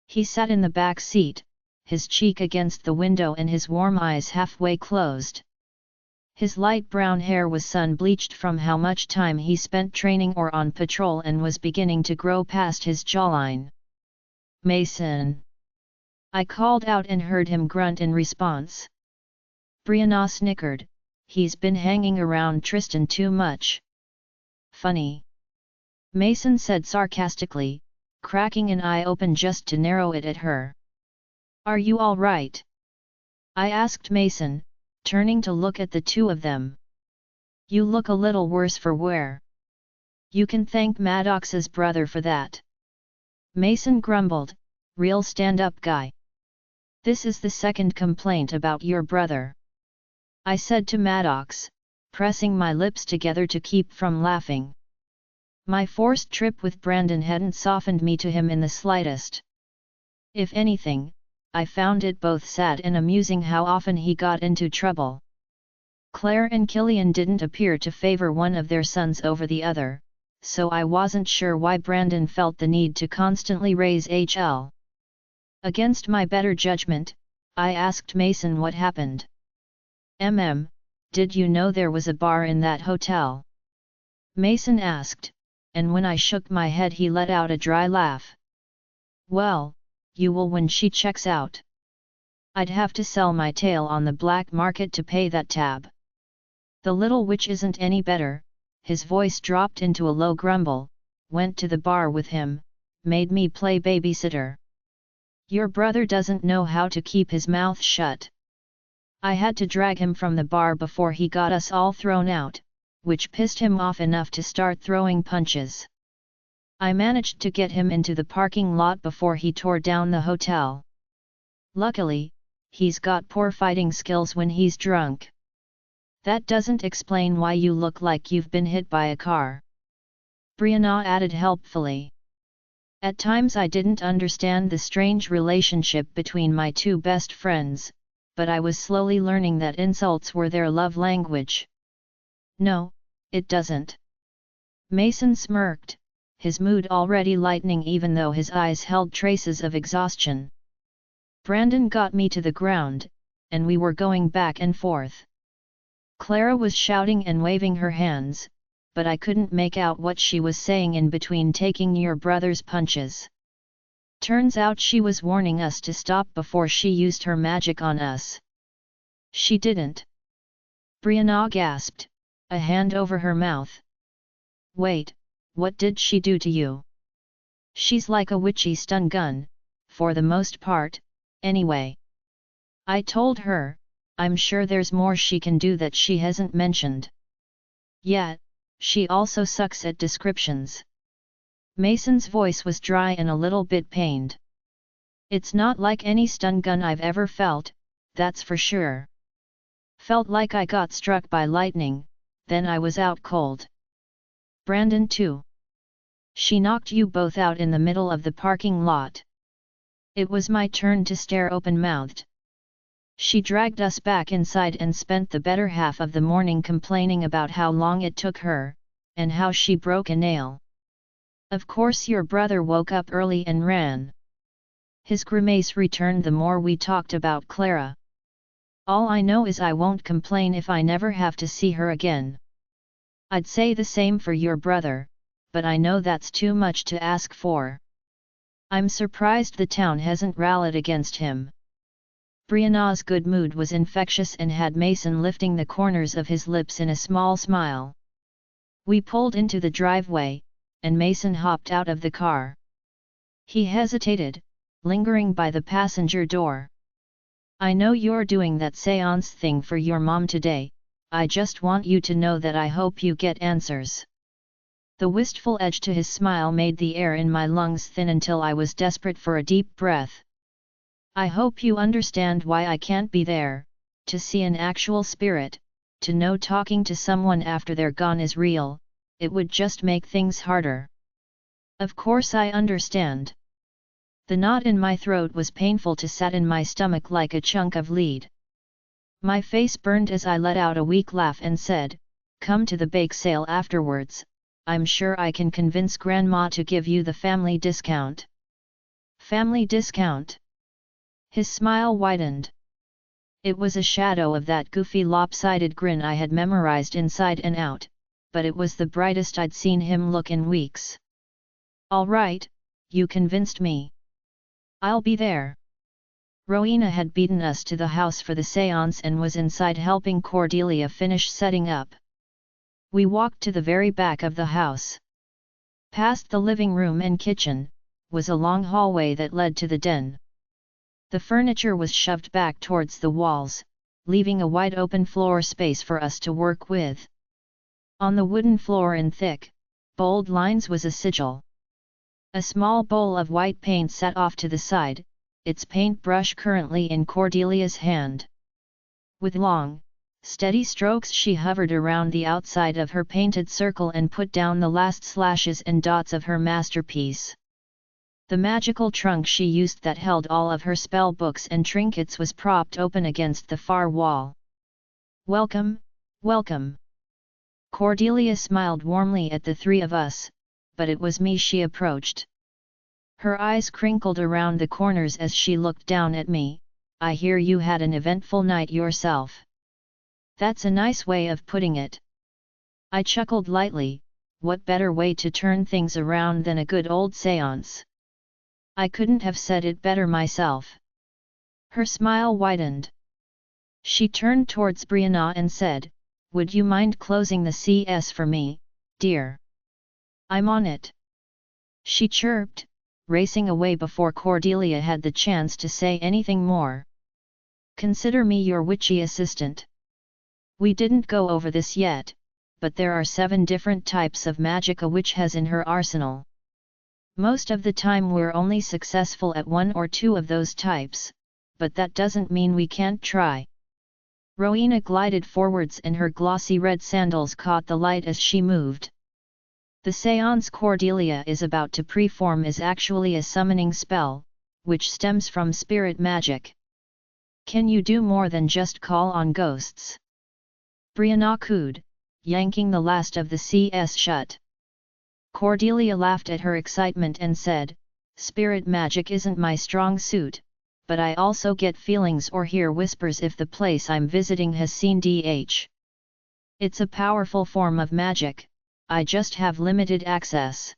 He sat in the back seat, his cheek against the window and his warm eyes halfway closed. His light brown hair was sun-bleached from how much time he spent training or on patrol and was beginning to grow past his jawline. Mason! I called out and heard him grunt in response. Brianna snickered. He's been hanging around Tristan too much. Funny. Mason said sarcastically, cracking an eye open just to narrow it at her. Are you all right? I asked Mason, turning to look at the two of them. You look a little worse for wear. You can thank Maddox's brother for that. Mason grumbled, real stand-up guy. This is the second complaint about your brother, I said to Maddox, pressing my lips together to keep from laughing. My forced trip with Brandon hadn't softened me to him in the slightest. If anything, I found it both sad and amusing how often he got into trouble. Claire and Killian didn't appear to favor one of their sons over the other, so I wasn't sure why Brandon felt the need to constantly raise HL. Against my better judgment, I asked Mason what happened. Did you know there was a bar in that hotel? Mason asked, and when I shook my head he let out a dry laugh. Well, you will when she checks out. I'd have to sell my tail on the black market to pay that tab. The little witch isn't any better, his voice dropped into a low grumble, went to the bar with him, made me play babysitter. Your brother doesn't know how to keep his mouth shut. I had to drag him from the bar before he got us all thrown out, which pissed him off enough to start throwing punches. I managed to get him into the parking lot before he tore down the hotel. Luckily, he's got poor fighting skills when he's drunk. That doesn't explain why you look like you've been hit by a car. Brianna added helpfully. At times I didn't understand the strange relationship between my two best friends, but I was slowly learning that insults were their love language. No, it doesn't. Mason smirked, his mood already lightening even though his eyes held traces of exhaustion. Brandon got me to the ground, and we were going back and forth. Clara was shouting and waving her hands, but I couldn't make out what she was saying in between taking your brother's punches. Turns out she was warning us to stop before she used her magic on us. She didn't. Brianna gasped, a hand over her mouth. Wait, what did she do to you? She's like a witchy stun gun, for the most part, anyway. I told her, I'm sure there's more she can do that she hasn't mentioned. Yet, she also sucks at descriptions. Mason's voice was dry and a little bit pained. It's not like any stun gun I've ever felt, that's for sure. Felt like I got struck by lightning, then I was out cold. Brandon too. She knocked you both out in the middle of the parking lot. It was my turn to stare open-mouthed. She dragged us back inside and spent the better half of the morning complaining about how long it took her, and how she broke a nail. Of course your brother woke up early and ran. His grimace returned the more we talked about Clara. All I know is I won't complain if I never have to see her again. I'd say the same for your brother, but I know that's too much to ask for. I'm surprised the town hasn't rallied against him. Brianna's good mood was infectious and had Mason lifting the corners of his lips in a small smile. We pulled into the driveway, and Mason hopped out of the car. He hesitated, lingering by the passenger door. I know you're doing that séance thing for your mom today, I just want you to know that I hope you get answers. The wistful edge to his smile made the air in my lungs thin until I was desperate for a deep breath. I hope you understand why I can't be there, to see an actual spirit, to know talking to someone after they're gone is real, it would just make things harder. Of course I understand. The knot in my throat was painful to set in my stomach like a chunk of lead. My face burned as I let out a weak laugh and said, come to the bake sale afterwards, I'm sure I can convince Grandma to give you the family discount. Family discount? His smile widened. It was a shadow of that goofy lopsided grin I had memorized inside and out, but it was the brightest I'd seen him look in weeks. All right, you convinced me. I'll be there. Rowena had beaten us to the house for the séance and was inside helping Cordelia finish setting up. We walked to the very back of the house. Past the living room and kitchen, was a long hallway that led to the den. The furniture was shoved back towards the walls, leaving a wide open floor space for us to work with. On the wooden floor in thick, bold lines was a sigil. A small bowl of white paint sat off to the side, its paintbrush currently in Cordelia's hand. With long, steady strokes she hovered around the outside of her painted circle and put down the last slashes and dots of her masterpiece. The magical trunk she used that held all of her spell books and trinkets was propped open against the far wall. Welcome, welcome. Cordelia smiled warmly at the three of us, but it was me she approached. Her eyes crinkled around the corners as she looked down at me. I hear you had an eventful night yourself. That's a nice way of putting it. I chuckled lightly. What better way to turn things around than a good old séance? I couldn't have said it better myself. Her smile widened. She turned towards Brianna and said, "Would you mind closing the CS for me, dear? I'm on it," she chirped, racing away before Cordelia had the chance to say anything more. "Consider me your witchy assistant. We didn't go over this yet, but there are 7 different types of magic a witch has in her arsenal. Most of the time we're only successful at 1 or 2 of those types, but that doesn't mean we can't try." Rowena glided forwards and her glossy red sandals caught the light as she moved. The séance Cordelia is about to perform is actually a summoning spell, which stems from spirit magic. "Can you do more than just call on ghosts?" Brianna cooed, yanking the last of the CS shut. Cordelia laughed at her excitement and said, "Spirit magic isn't my strong suit, but I also get feelings or hear whispers if the place I'm visiting has seen DH. It's a powerful form of magic, I just have limited access."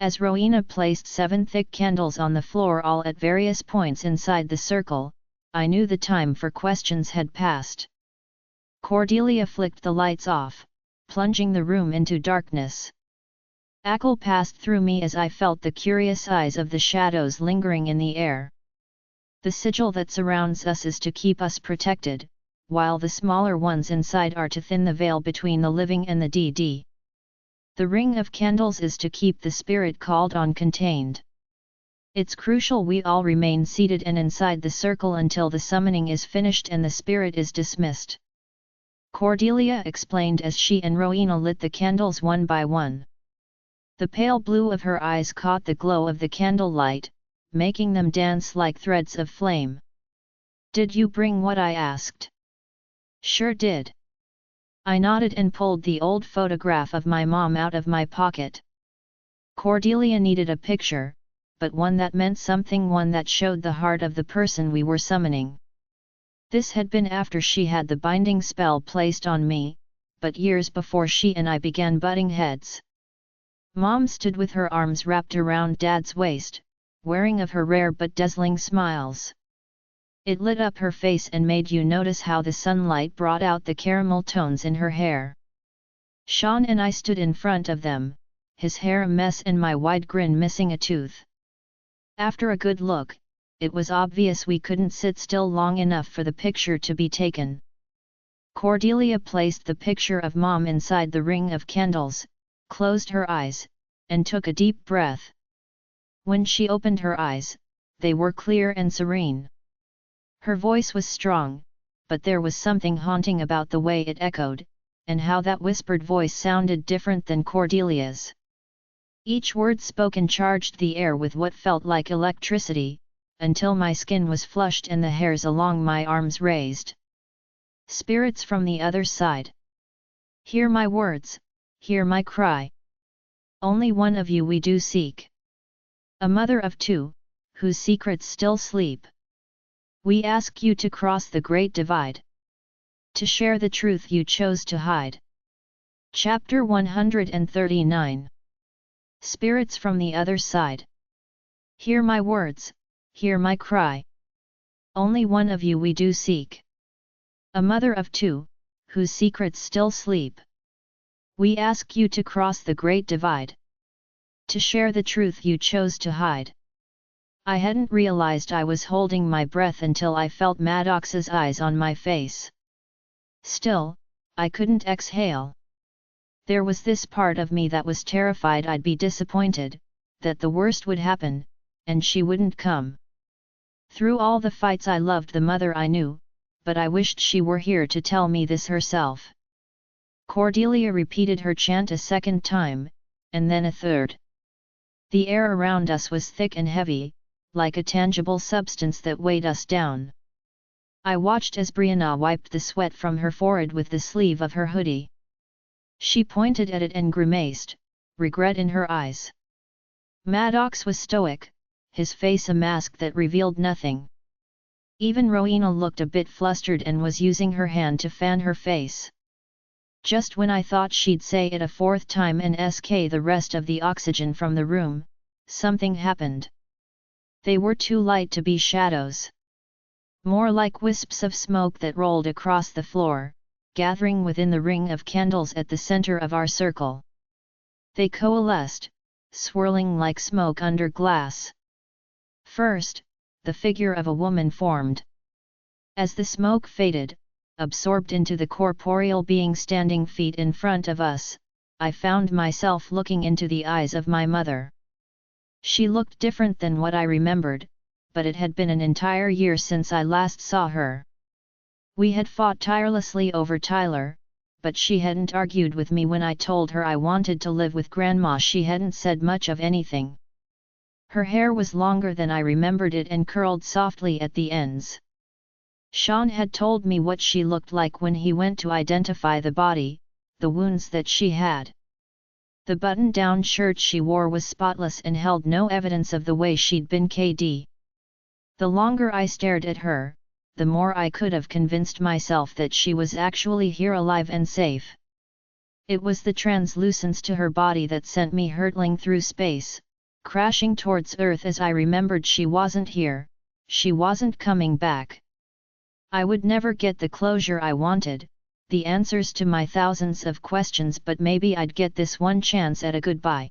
As Rowena placed 7 thick candles on the floor all at various points inside the circle, I knew the time for questions had passed. Cordelia flicked the lights off, plunging the room into darkness. Ackle passed through me as I felt the curious eyes of the shadows lingering in the air. The sigil that surrounds us is to keep us protected, while the smaller ones inside are to thin the veil between the living and the dead. The ring of candles is to keep the spirit called on contained. It's crucial we all remain seated and inside the circle until the summoning is finished and the spirit is dismissed. Cordelia explained as she and Rowena lit the candles one by one. The pale blue of her eyes caught the glow of the candlelight, making them dance like threads of flame. "Did you bring what I asked?" "Sure did." I nodded and pulled the old photograph of my mom out of my pocket. Cordelia needed a picture, but one that meant something, one that showed the heart of the person we were summoning. This had been after she had the binding spell placed on me, but years before she and I began butting heads. Mom stood with her arms wrapped around Dad's waist, wearing of her rare but dazzling smiles. It lit up her face and made you notice how the sunlight brought out the caramel tones in her hair. Sean and I stood in front of them, his hair a mess and my wide grin missing a tooth. After a good look, it was obvious we couldn't sit still long enough for the picture to be taken. Cordelia placed the picture of Mom inside the ring of candles, closed her eyes, and took a deep breath. When she opened her eyes, they were clear and serene. Her voice was strong, but there was something haunting about the way it echoed, and how that whispered voice sounded different than Cordelia's. Each word spoken charged the air with what felt like electricity, until my skin was flushed and the hairs along my arms raised. "Spirits from the other side. Hear my words, hear my cry. Only one of you we do seek. A mother of 2, whose secrets still sleep. We ask you to cross the great divide. To share the truth you chose to hide." Chapter 139. Spirits from the other side. Hear my words, hear my cry. Only one of you we do seek. A mother of 2, whose secrets still sleep. We ask you to cross the great divide. To share the truth you chose to hide. I hadn't realized I was holding my breath until I felt Maddox's eyes on my face. Still, I couldn't exhale. There was this part of me that was terrified I'd be disappointed, that the worst would happen, and she wouldn't come. Through all the fights I loved the mother I knew, but I wished she were here to tell me this herself. Cordelia repeated her chant a second time, and then a third. The air around us was thick and heavy, like a tangible substance that weighed us down. I watched as Brianna wiped the sweat from her forehead with the sleeve of her hoodie. She pointed at it and grimaced, regret in her eyes. Maddox was stoic, his face a mask that revealed nothing. Even Rowena looked a bit flustered and was using her hand to fan her face. Just when I thought she'd say it a fourth time and sk the rest of the oxygen from the room, something happened. They were too light to be shadows. More like wisps of smoke that rolled across the floor, gathering within the ring of candles at the center of our circle. They coalesced, swirling like smoke under glass. First, the figure of a woman formed. As the smoke faded, absorbed into the corporeal being standing feet in front of us, I found myself looking into the eyes of my mother. She looked different than what I remembered, but it had been an entire year since I last saw her. We had fought tirelessly over Tyler, but she hadn't argued with me when I told her I wanted to live with Grandma. She hadn't said much of anything. Her hair was longer than I remembered it and curled softly at the ends. Sean had told me what she looked like when he went to identify the body, the wounds that she had. The button-down shirt she wore was spotless and held no evidence of the way she'd been killed. The longer I stared at her, the more I could have convinced myself that she was actually here alive and safe. It was the translucence to her body that sent me hurtling through space, crashing towards Earth as I remembered she wasn't here, she wasn't coming back. I would never get the closure I wanted, the answers to my thousands of questions, but maybe I'd get this one chance at a goodbye.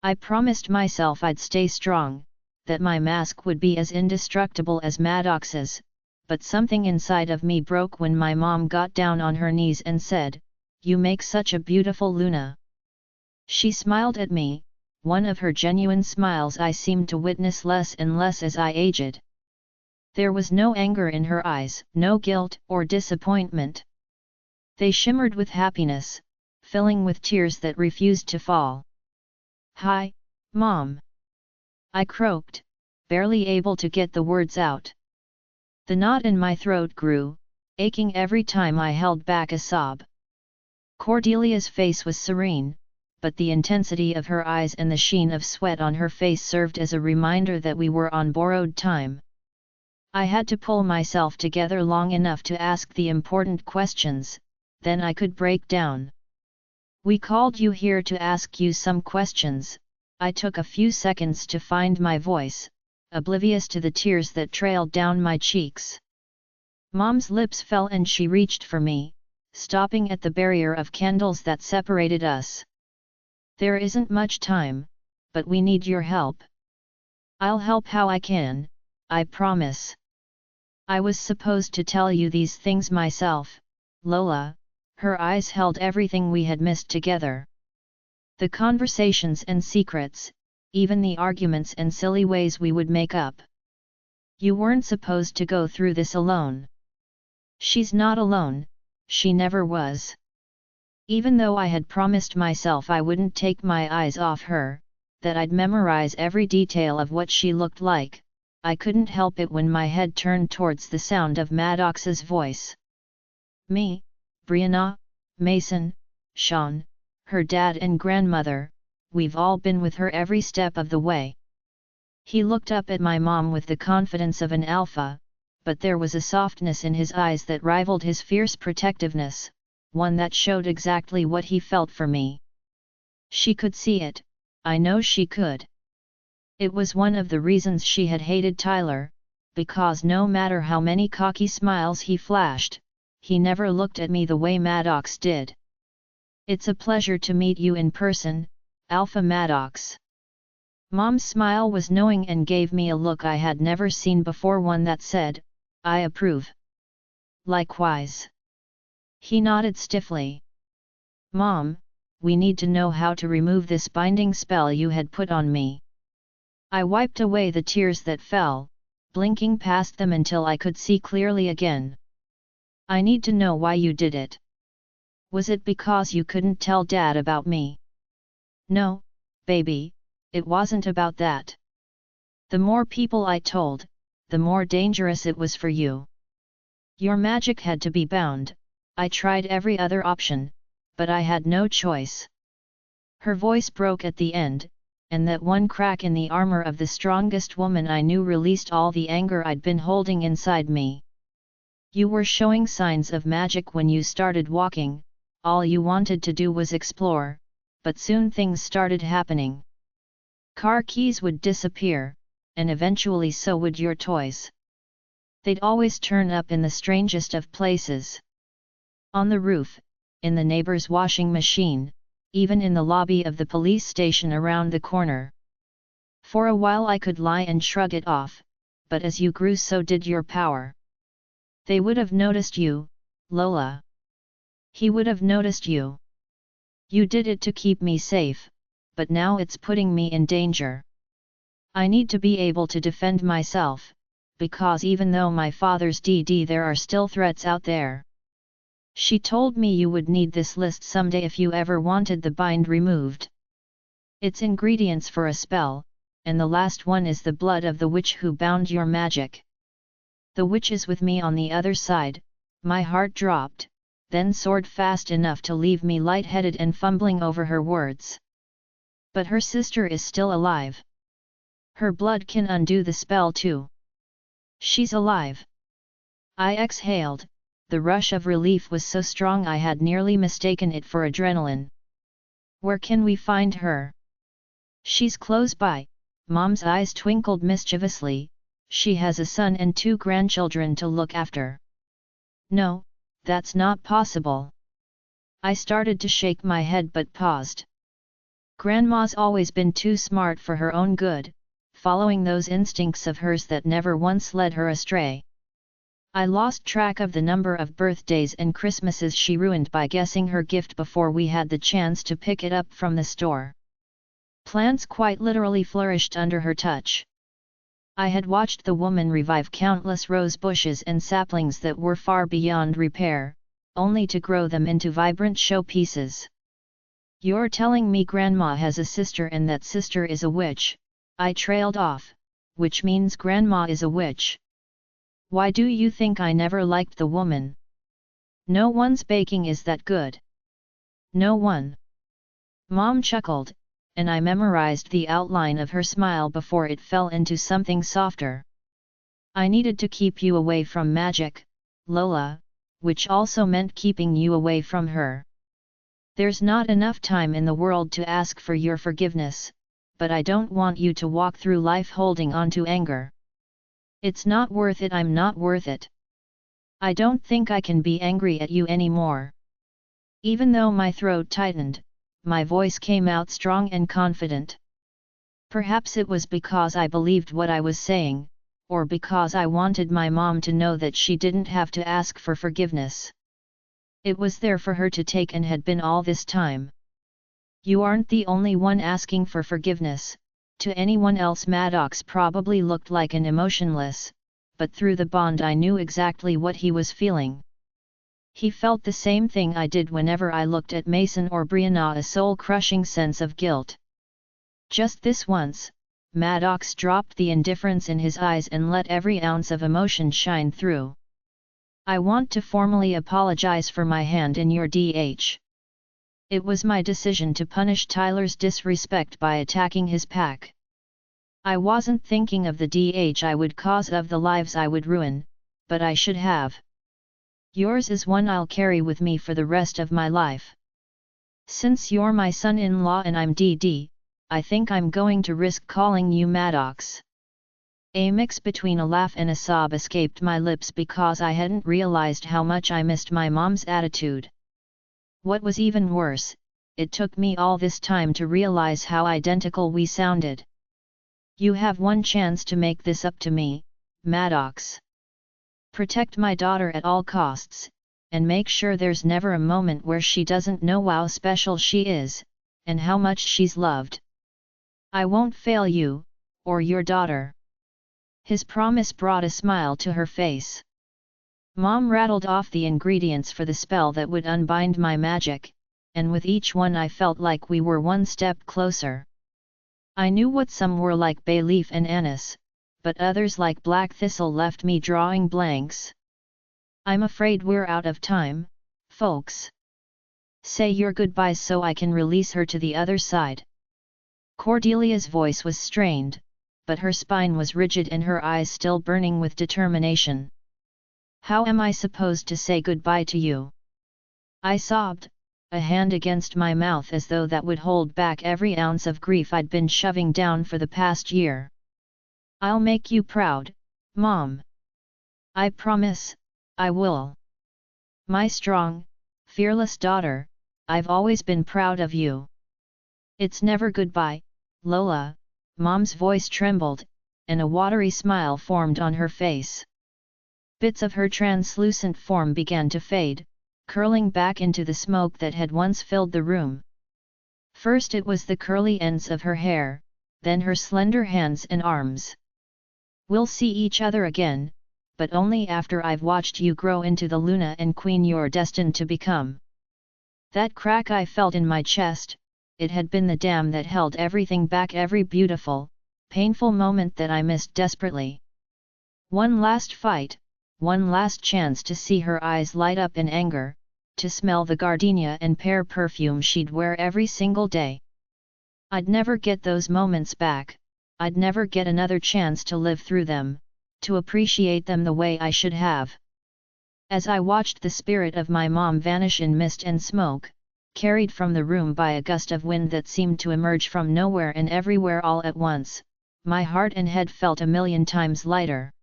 I promised myself I'd stay strong, that my mask would be as indestructible as Maddox's, but something inside of me broke when my mom got down on her knees and said, "You make such a beautiful Luna." She smiled at me, one of her genuine smiles I seemed to witness less and less as I aged. There was no anger in her eyes, no guilt or disappointment. They shimmered with happiness, filling with tears that refused to fall. "Hi, Mom," I croaked, barely able to get the words out. The knot in my throat grew, aching every time I held back a sob. Cordelia's face was serene, but the intensity of her eyes and the sheen of sweat on her face served as a reminder that we were on borrowed time. I had to pull myself together long enough to ask the important questions, then I could break down. "We called you here to ask you some questions." I took a few seconds to find my voice, oblivious to the tears that trailed down my cheeks. Mom's lips fell and she reached for me, stopping at the barrier of candles that separated us. "There isn't much time, but we need your help." "I'll help how I can, I promise." "I was supposed to tell you these things myself, Lola." Her eyes held everything we had missed together. The conversations and secrets, even the arguments and silly ways we would make up. "You weren't supposed to go through this alone." "She's not alone, she never was." Even though I had promised myself I wouldn't take my eyes off her, that I'd memorize every detail of what she looked like, I couldn't help it when my head turned towards the sound of Maddox's voice. "Me, Brianna, Mason, Sean, her dad and grandmother, we've all been with her every step of the way." He looked up at my mom with the confidence of an alpha, but there was a softness in his eyes that rivaled his fierce protectiveness, one that showed exactly what he felt for me. She could see it, I know she could. It was one of the reasons she had hated Tyler, because no matter how many cocky smiles he flashed, he never looked at me the way Maddox did. "It's a pleasure to meet you in person, Alpha Maddox." Mom's smile was knowing and gave me a look I had never seen before, one that said, "I approve." "Likewise." He nodded stiffly. "Mom, we need to know how to remove this binding spell you had put on me." I wiped away the tears that fell, blinking past them until I could see clearly again. "I need to know why you did it. Was it because you couldn't tell Dad about me?" "No, baby, it wasn't about that. The more people I told, the more dangerous it was for you. Your magic had to be bound. I tried every other option, but I had no choice." Her voice broke at the end, and that one crack in the armor of the strongest woman I knew released all the anger I'd been holding inside me. You were showing signs of magic when you started walking, all you wanted to do was explore, but soon things started happening. Car keys would disappear, and eventually so would your toys. They'd always turn up in the strangest of places. On the roof, in the neighbor's washing machine, even in the lobby of the police station around the corner. For a while I could lie and shrug it off, but as you grew so did your power. They would have noticed you, Lola. He would have noticed you. You did it to keep me safe, but now it's putting me in danger. I need to be able to defend myself, because even though my father's DD there are still threats out there. She told me you would need this list someday if you ever wanted the bind removed. It's ingredients for a spell, and the last one is the blood of the witch who bound your magic. The witch is with me on the other side. My heart dropped, then soared fast enough to leave me lightheaded and fumbling over her words. But her sister is still alive. Her blood can undo the spell too. She's alive. I exhaled. The rush of relief was so strong I had nearly mistaken it for adrenaline. Where can we find her? She's close by. Mom's eyes twinkled mischievously. She has a son and 2 grandchildren to look after. No, that's not possible. I started to shake my head but paused. Grandma's always been too smart for her own good, following those instincts of hers that never once led her astray. I lost track of the number of birthdays and Christmases she ruined by guessing her gift before we had the chance to pick it up from the store. Plants quite literally flourished under her touch. I had watched the woman revive countless rose bushes and saplings that were far beyond repair, only to grow them into vibrant showpieces. You're telling me Grandma has a sister and that sister is a witch? I trailed off, which means Grandma is a witch. Why do you think I never liked the woman? No one's baking is that good. No one. Mom chuckled, and I memorized the outline of her smile before it fell into something softer. I needed to keep you away from magic, Lola, which also meant keeping you away from her. There's not enough time in the world to ask for your forgiveness, but I don't want you to walk through life holding on to anger. It's not worth it. I'm not worth it. I don't think I can be angry at you anymore. Even though my throat tightened, my voice came out strong and confident. Perhaps it was because I believed what I was saying, or because I wanted my mom to know that she didn't have to ask for forgiveness. It was there for her to take and had been all this time. You aren't the only one asking for forgiveness. To anyone else Maddox probably looked like an emotionless, but through the bond I knew exactly what he was feeling. He felt the same thing I did whenever I looked at Mason or Brianna, a soul-crushing sense of guilt. Just this once, Maddox dropped the indifference in his eyes and let every ounce of emotion shine through. I want to formally apologize for my hand in your DH. It was my decision to punish Tyler's disrespect by attacking his pack. I wasn't thinking of the DH I would cause, of the lives I would ruin, but I should have. Yours is one I'll carry with me for the rest of my life. Since you're my son-in-law and I'm DD, I think I'm going to risk calling you Maddox. A mix between a laugh and a sob escaped my lips because I hadn't realized how much I missed my mom's attitude. What was even worse, it took me all this time to realize how identical we sounded. You have one chance to make this up to me, Maddox. Protect my daughter at all costs, and make sure there's never a moment where she doesn't know how special she is, and how much she's loved. I won't fail you, or your daughter. His promise brought a smile to her face. Mom rattled off the ingredients for the spell that would unbind my magic, and with each one I felt like we were one step closer. I knew what some were, like bay leaf and anise, but others like black thistle left me drawing blanks. I'm afraid we're out of time, folks. Say your goodbyes so I can release her to the other side. Cordelia's voice was strained, but her spine was rigid and her eyes still burning with determination. "How am I supposed to say goodbye to you?" I sobbed, a hand against my mouth as though that would hold back every ounce of grief I'd been shoving down for the past year. "I'll make you proud, Mom. I promise, I will. My strong, fearless daughter, I've always been proud of you." "It's never goodbye, Lola," Mom's voice trembled, and a watery smile formed on her face. Bits of her translucent form began to fade, curling back into the smoke that had once filled the room. First it was the curly ends of her hair, then her slender hands and arms. "We'll see each other again, but only after I've watched you grow into the Luna and Queen you're destined to become." That crack I felt in my chest, it had been the dam that held everything back, every beautiful, painful moment that I missed desperately. One last fight, one last chance to see her eyes light up in anger, to smell the gardenia and pear perfume she'd wear every single day. I'd never get those moments back, I'd never get another chance to live through them, to appreciate them the way I should have. As I watched the spirit of my mom vanish in mist and smoke, carried from the room by a gust of wind that seemed to emerge from nowhere and everywhere all at once, my heart and head felt a million times lighter.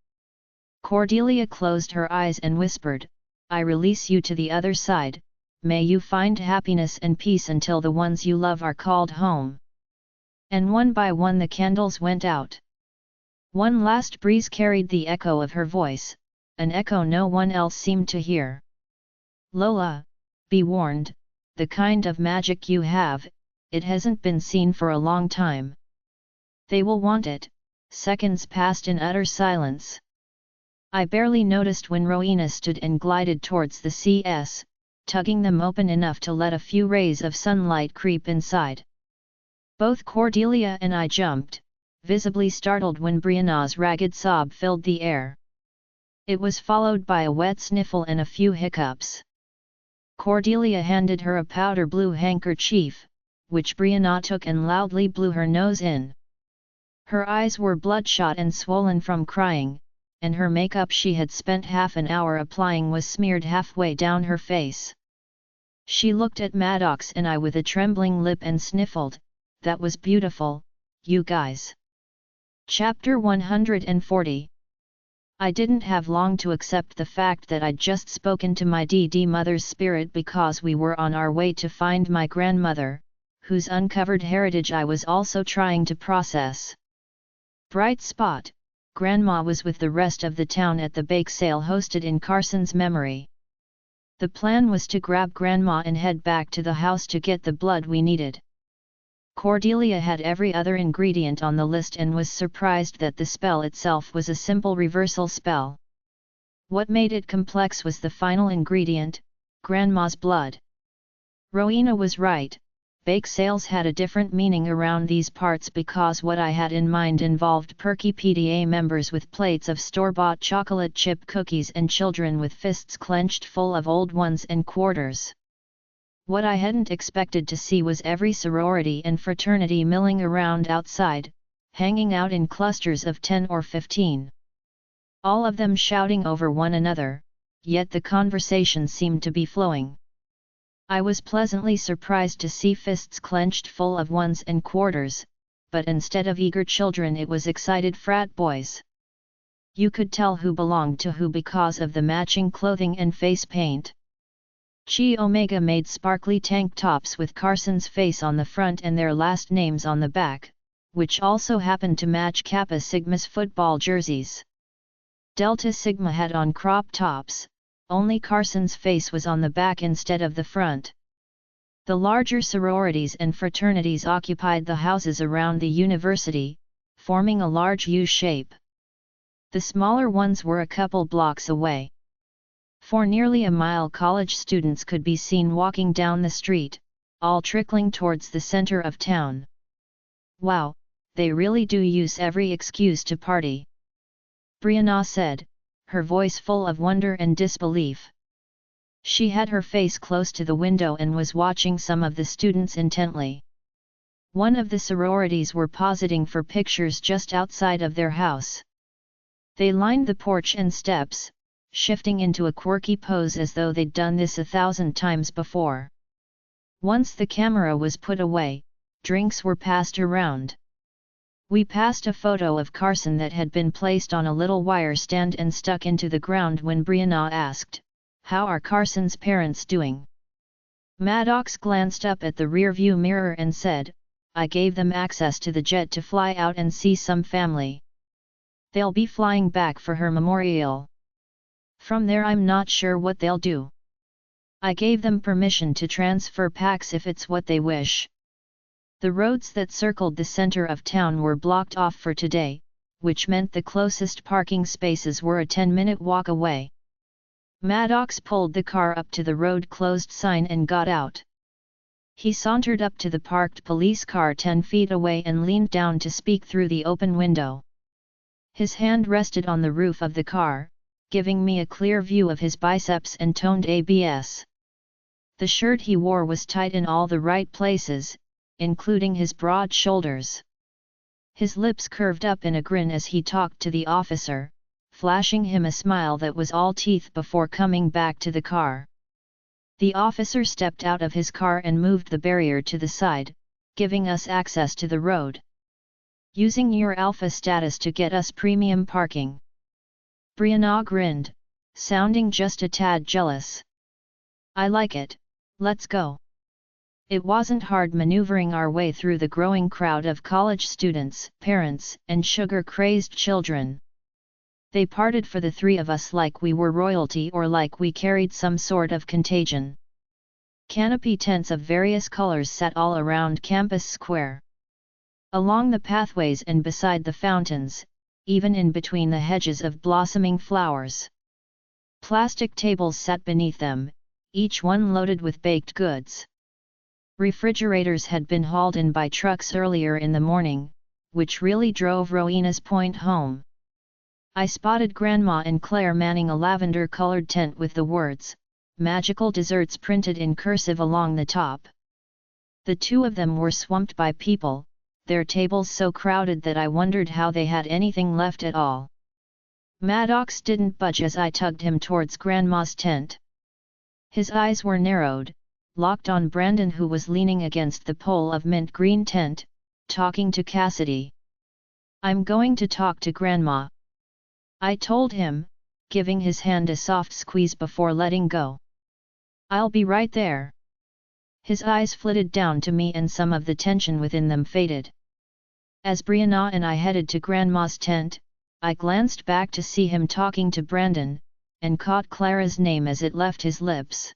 Cordelia closed her eyes and whispered, "I release you to the other side, may you find happiness and peace until the ones you love are called home." And one by one the candles went out. One last breeze carried the echo of her voice, an echo no one else seemed to hear. "Lola, be warned, the kind of magic you have, it hasn't been seen for a long time. They will want it." Seconds passed in utter silence. I barely noticed when Rowena stood and glided towards the CS, tugging them open enough to let a few rays of sunlight creep inside. Both Cordelia and I jumped, visibly startled when Brianna's ragged sob filled the air. It was followed by a wet sniffle and a few hiccups. Cordelia handed her a powder blue handkerchief, which Brianna took and loudly blew her nose in. Her eyes were bloodshot and swollen from crying, and her makeup she had spent half an hour applying was smeared halfway down her face. She looked at Maddox and I with a trembling lip and sniffled, "That was beautiful, you guys." Chapter 140. I didn't have long to accept the fact that I'd just spoken to my DD mother's spirit, because we were on our way to find my grandmother, whose uncovered heritage I was also trying to process. Bright spot, Grandma was with the rest of the town at the bake sale hosted in Carson's memory. The plan was to grab Grandma and head back to the house to get the blood we needed. Cordelia had every other ingredient on the list and was surprised that the spell itself was a simple reversal spell. What made it complex was the final ingredient, Grandma's blood. Rowena was right. Bake sales had a different meaning around these parts because what I had in mind involved perky PDA members with plates of store-bought chocolate chip cookies and children with fists clenched full of old ones and quarters. What I hadn't expected to see was every sorority and fraternity milling around outside, hanging out in clusters of 10 or 15. All of them shouting over one another, yet the conversation seemed to be flowing. I was pleasantly surprised to see fists clenched full of ones and quarters, but instead of eager children it was excited frat boys. You could tell who belonged to who because of the matching clothing and face paint. Chi Omega made sparkly tank tops with Carson's face on the front and their last names on the back, which also happened to match Kappa Sigma's football jerseys. Delta Sigma had on crop tops, only Carson's face was on the back instead of the front. The larger sororities and fraternities occupied the houses around the university, forming a large U shape. The smaller ones were a couple blocks away. For nearly a mile college students could be seen walking down the street, all trickling towards the center of town. Wow, they really do use every excuse to party, Brianna said, her voice full of wonder and disbelief. She had her face close to the window and was watching some of the students intently. One of the sororities were positing for pictures just outside of their house. They lined the porch and steps, shifting into a quirky pose as though they'd done this 1,000 times before. Once the camera was put away, drinks were passed around. We passed a photo of Carson that had been placed on a little wire stand and stuck into the ground when Brianna asked, "How are Carson's parents doing?" Maddox glanced up at the rearview mirror and said, "I gave them access to the jet to fly out and see some family. They'll be flying back for her memorial. From there I'm not sure what they'll do. I gave them permission to transfer packs if it's what they wish." The roads that circled the center of town were blocked off for today, which meant the closest parking spaces were a 10-minute walk away. Maddox pulled the car up to the road closed sign and got out. He sauntered up to the parked police car 10 feet away and leaned down to speak through the open window. His hand rested on the roof of the car, giving me a clear view of his biceps and toned abs. The shirt he wore was tight in all the right places, including his broad shoulders. His lips curved up in a grin as he talked to the officer, flashing him a smile that was all teeth before coming back to the car. The officer stepped out of his car and moved the barrier to the side, giving us access to the road. "Using your alpha status to get us premium parking." Brianna grinned, sounding just a tad jealous. "I like it, let's go." It wasn't hard maneuvering our way through the growing crowd of college students, parents, and sugar-crazed children. They parted for the three of us like we were royalty or like we carried some sort of contagion. Canopy tents of various colors sat all around Campus Square. Along the pathways and beside the fountains, even in between the hedges of blossoming flowers. Plastic tables sat beneath them, each one loaded with baked goods. Refrigerators had been hauled in by trucks earlier in the morning, which really drove Rowena's point home. I spotted Grandma and Claire manning a lavender-colored tent with the words, "Magical Desserts" printed in cursive along the top. The two of them were swamped by people, their tables so crowded that I wondered how they had anything left at all. Maddox didn't budge as I tugged him towards Grandma's tent. His eyes were narrowed, locked on Brandon, who was leaning against the pole of mint green tent, talking to Cassidy. "I'm going to talk to Grandma," I told him, giving his hand a soft squeeze before letting go. "I'll be right there." His eyes flitted down to me and some of the tension within them faded. As Brianna and I headed to Grandma's tent, I glanced back to see him talking to Brandon, and caught Clara's name as it left his lips.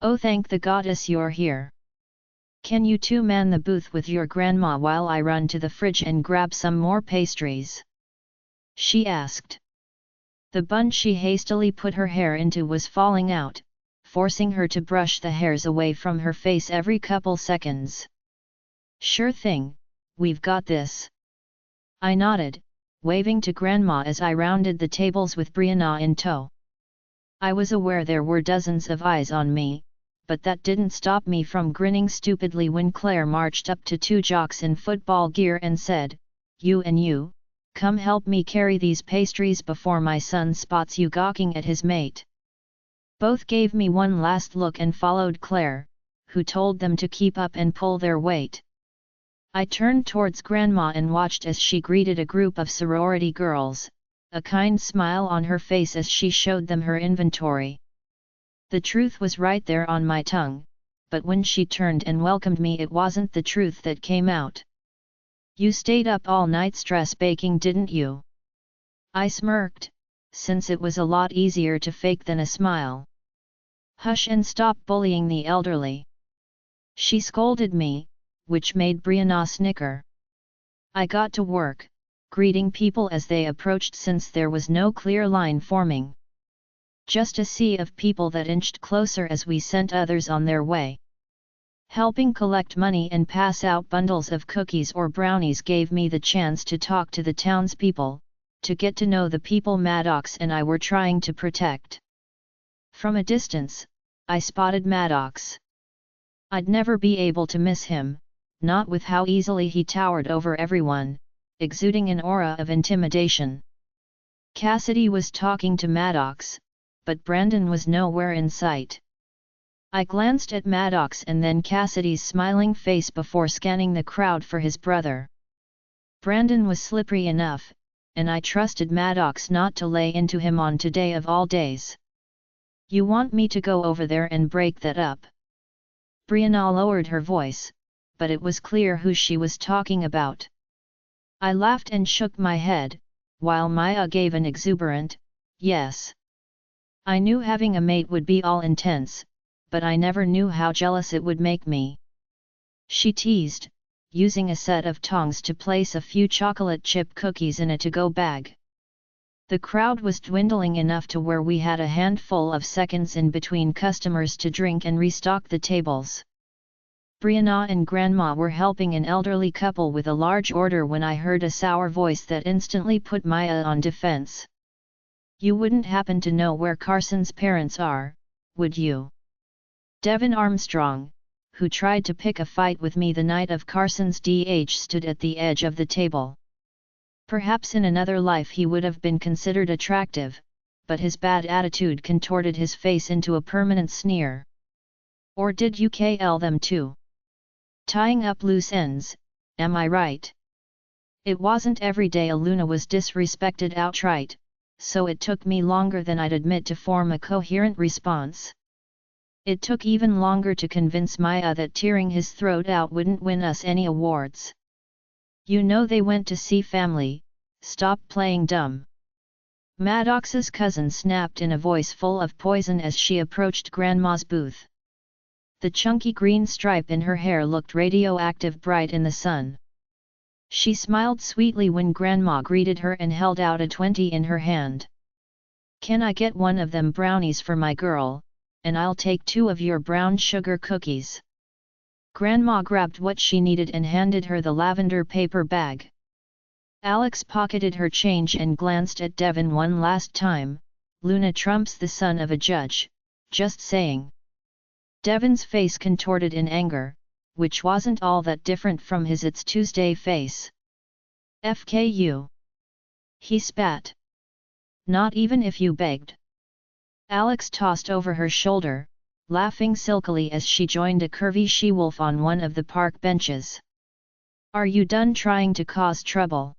"Oh, thank the goddess you're here. Can you two man the booth with your grandma while I run to the fridge and grab some more pastries?" she asked. The bun she hastily put her hair into was falling out, forcing her to brush the hairs away from her face every couple seconds. "Sure thing, we've got this." I nodded, waving to Grandma as I rounded the tables with Brianna in tow. I was aware there were dozens of eyes on me, but that didn't stop me from grinning stupidly when Claire marched up to two jocks in football gear and said, "You and you, come help me carry these pastries before my son spots you gawking at his mate." Both gave me one last look and followed Claire, who told them to keep up and pull their weight. I turned towards Grandma and watched as she greeted a group of sorority girls, a kind smile on her face as she showed them her inventory. The truth was right there on my tongue, but when she turned and welcomed me, it wasn't the truth that came out. "You stayed up all night stress baking, didn't you?" I smirked, since it was a lot easier to fake than a smile. "Hush and stop bullying the elderly," she scolded me, which made Brianna snicker. I got to work, greeting people as they approached since there was no clear line forming. Just a sea of people that inched closer as we sent others on their way. Helping collect money and pass out bundles of cookies or brownies gave me the chance to talk to the townspeople, to get to know the people Maddox and I were trying to protect. From a distance, I spotted Maddox. I'd never be able to miss him, not with how easily he towered over everyone, exuding an aura of intimidation. Cassidy was talking to Maddox, but Brandon was nowhere in sight. I glanced at Maddox and then Cassidy's smiling face before scanning the crowd for his brother. Brandon was slippery enough, and I trusted Maddox not to lay into him on today of all days. You want me to go over there and break that up? Brianna lowered her voice, but it was clear who she was talking about. I laughed and shook my head, while Maya gave an exuberant, yes. I knew having a mate would be all intense, but I never knew how jealous it would make me. She teased, using a set of tongs to place a few chocolate chip cookies in a to-go bag. The crowd was dwindling enough to where we had a handful of seconds in between customers to drink and restock the tables. Brianna and Grandma were helping an elderly couple with a large order when I heard a sour voice that instantly put Maya on defense. You wouldn't happen to know where Carson's parents are, would you? Devin Armstrong, who tried to pick a fight with me the night of Carson's death, stood at the edge of the table. Perhaps in another life he would have been considered attractive, but his bad attitude contorted his face into a permanent sneer. Or did you kill them too? Tying up loose ends, am I right? It wasn't every day a Luna was disrespected outright, so it took me longer than I'd admit to form a coherent response. It took even longer to convince Maya that tearing his throat out wouldn't win us any awards. You know they went to see family, stop playing dumb. Maddox's cousin snapped in a voice full of poison as she approached Grandma's booth. The chunky green stripe in her hair looked radioactive bright in the sun. She smiled sweetly when Grandma greeted her and held out a 20 in her hand. Can I get one of them brownies for my girl, and I'll take 2 of your brown sugar cookies. Grandma grabbed what she needed and handed her the lavender paper bag. Alex pocketed her change and glanced at Devin one last time. Luna trumps the son of a judge, just saying. Devin's face contorted in anger, which wasn't all that different from his It's Tuesday face. FKU. He spat. Not even if you begged. Alex tossed over her shoulder, laughing silkily as she joined a curvy she-wolf on one of the park benches. Are you done trying to cause trouble?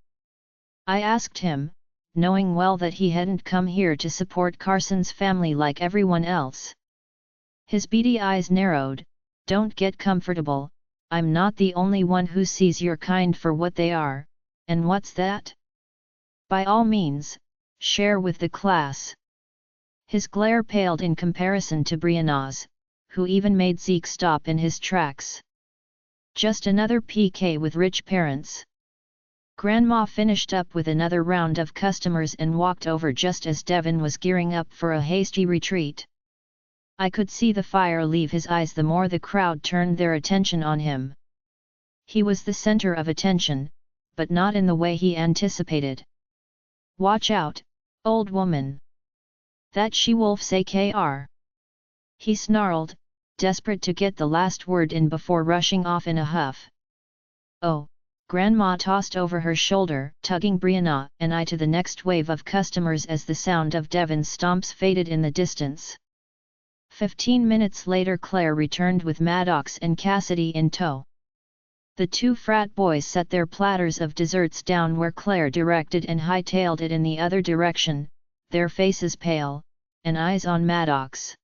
I asked him, knowing well that he hadn't come here to support Carson's family like everyone else. His beady eyes narrowed. Don't get comfortable, I'm not the only one who sees your kind for what they are, and what's that? By all means, share with the class. His glare paled in comparison to Brianna's, who even made Zeke stop in his tracks. Just another PK with rich parents. Grandma finished up with another round of customers and walked over just as Devin was gearing up for a hasty retreat. I could see the fire leave his eyes the more the crowd turned their attention on him. He was the center of attention, but not in the way he anticipated. Watch out, old woman. That she-wolf's AKR. He snarled, desperate to get the last word in before rushing off in a huff. Oh, Grandma tossed over her shoulder, tugging Brianna and I to the next wave of customers as the sound of Devin's stomps faded in the distance. 15 minutes later Claire returned with Maddox and Cassidy in tow. The 2 frat boys set their platters of desserts down where Claire directed and hightailed it in the other direction, their faces pale, and eyes on Maddox.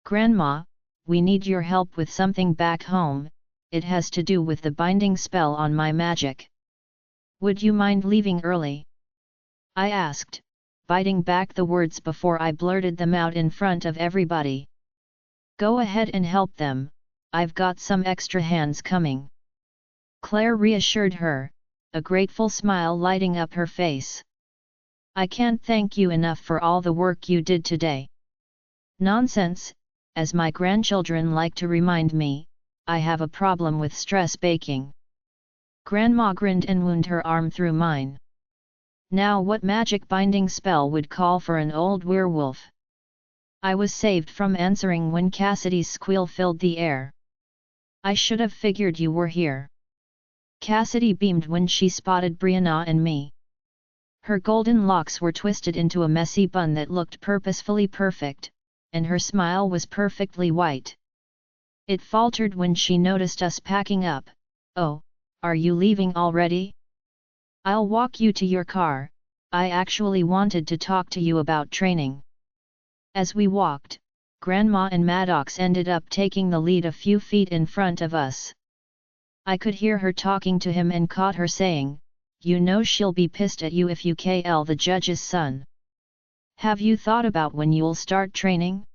Grandma, we need your help with something back home, it has to do with the binding spell on my magic. Would you mind leaving early? I asked, biting back the words before I blurted them out in front of everybody. Go ahead and help them, I've got some extra hands coming. Claire reassured her, a grateful smile lighting up her face. I can't thank you enough for all the work you did today. Nonsense, as my grandchildren like to remind me, I have a problem with stress baking. Grandma grinned and wound her arm through mine. Now what magic binding spell would call for an old werewolf? I was saved from answering when Cassidy's squeal filled the air. I should have figured you were here. Cassidy beamed when she spotted Brianna and me. Her golden locks were twisted into a messy bun that looked purposefully perfect, and her smile was perfectly white. It faltered when she noticed us packing up. "Oh, are you leaving already? I'll walk you to your car, I actually wanted to talk to you about training." As we walked, Grandma and Maddox ended up taking the lead a few feet in front of us. I could hear her talking to him and caught her saying, "You know she'll be pissed at you if you kill the judge's son. Have you thought about when you'll start training?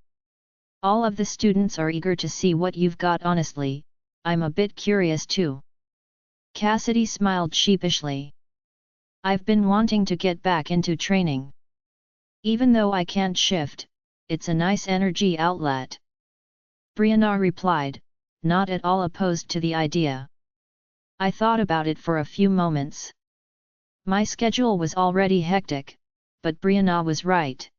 All of the students are eager to see what you've got. Honestly, I'm a bit curious too." Cassidy smiled sheepishly. "I've been wanting to get back into training. Even though I can't shift, it's a nice energy outlet." Brianna replied, not at all opposed to the idea. I thought about it for a few moments. My schedule was already hectic, but Brianna was right.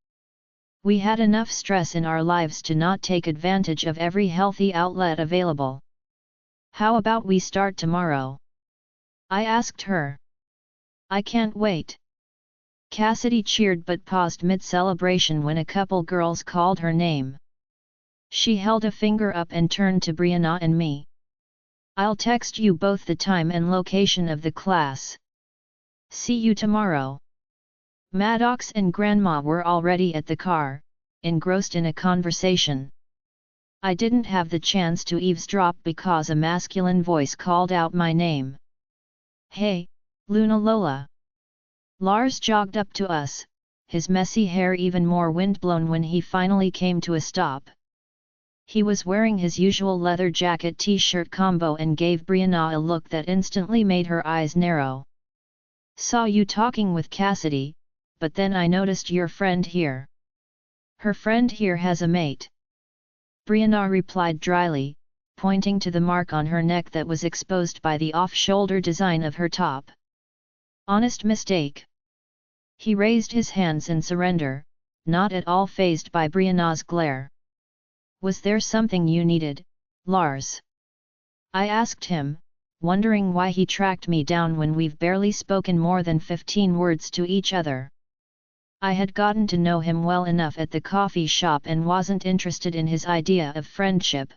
We had enough stress in our lives to not take advantage of every healthy outlet available. "How about we start tomorrow?" I asked her. "I can't wait." Cassidy cheered but paused mid-celebration when a couple girls called her name. She held a finger up and turned to Brianna and me. "I'll text you both the time and location of the class. See you tomorrow." Maddox and Grandma were already at the car, engrossed in a conversation. I didn't have the chance to eavesdrop because a masculine voice called out my name. "Hey, Luna Lola." Lars jogged up to us, his messy hair even more windblown when he finally came to a stop. He was wearing his usual leather jacket t-shirt combo and gave Brianna a look that instantly made her eyes narrow. "Saw you talking with Cassidy, but then I noticed your friend here." "Her friend here has a mate," Brianna replied dryly, pointing to the mark on her neck that was exposed by the off-shoulder design of her top. "Honest mistake." He raised his hands in surrender, not at all fazed by Brianna's glare. "Was there something you needed, Lars?" I asked him, wondering why he tracked me down when we've barely spoken more than 15 words to each other. I had gotten to know him well enough at the coffee shop and wasn't interested in his idea of friendship.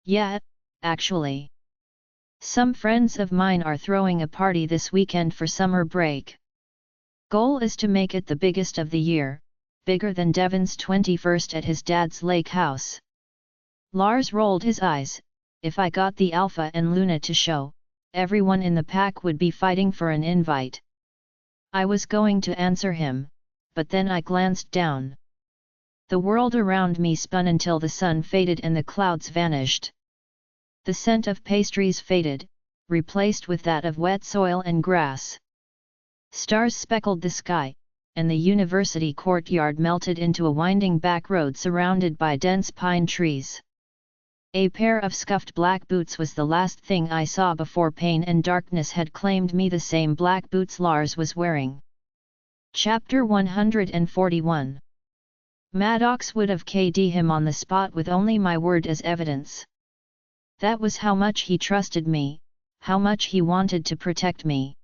"Yeah, actually. Some friends of mine are throwing a party this weekend for summer break. Goal is to make it the biggest of the year, bigger than Devin's 21st at his dad's lake house." Lars rolled his eyes. If I got the Alpha and Luna to show, everyone in the pack would be fighting for an invite. I was going to answer him, but then I glanced down. The world around me spun until the sun faded and the clouds vanished. The scent of pastries faded, replaced with that of wet soil and grass. Stars speckled the sky, and the university courtyard melted into a winding back road surrounded by dense pine trees. A pair of scuffed black boots was the last thing I saw before pain and darkness had claimed me, the same black boots Lars was wearing. Chapter 141. Maddox would have KD'd him on the spot with only my word as evidence. That was how much he trusted me, how much he wanted to protect me.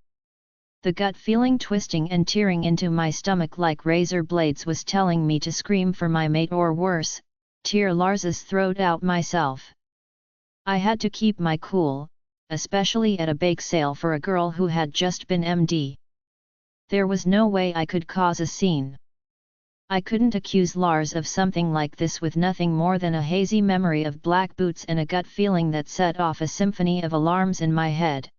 The gut feeling twisting and tearing into my stomach like razor blades was telling me to scream for my mate or worse, tear Lars's throat out myself. I had to keep my cool, especially at a bake sale for a girl who had just been MD. There was no way I could cause a scene. I couldn't accuse Lars of something like this with nothing more than a hazy memory of black boots and a gut feeling that set off a symphony of alarms in my head.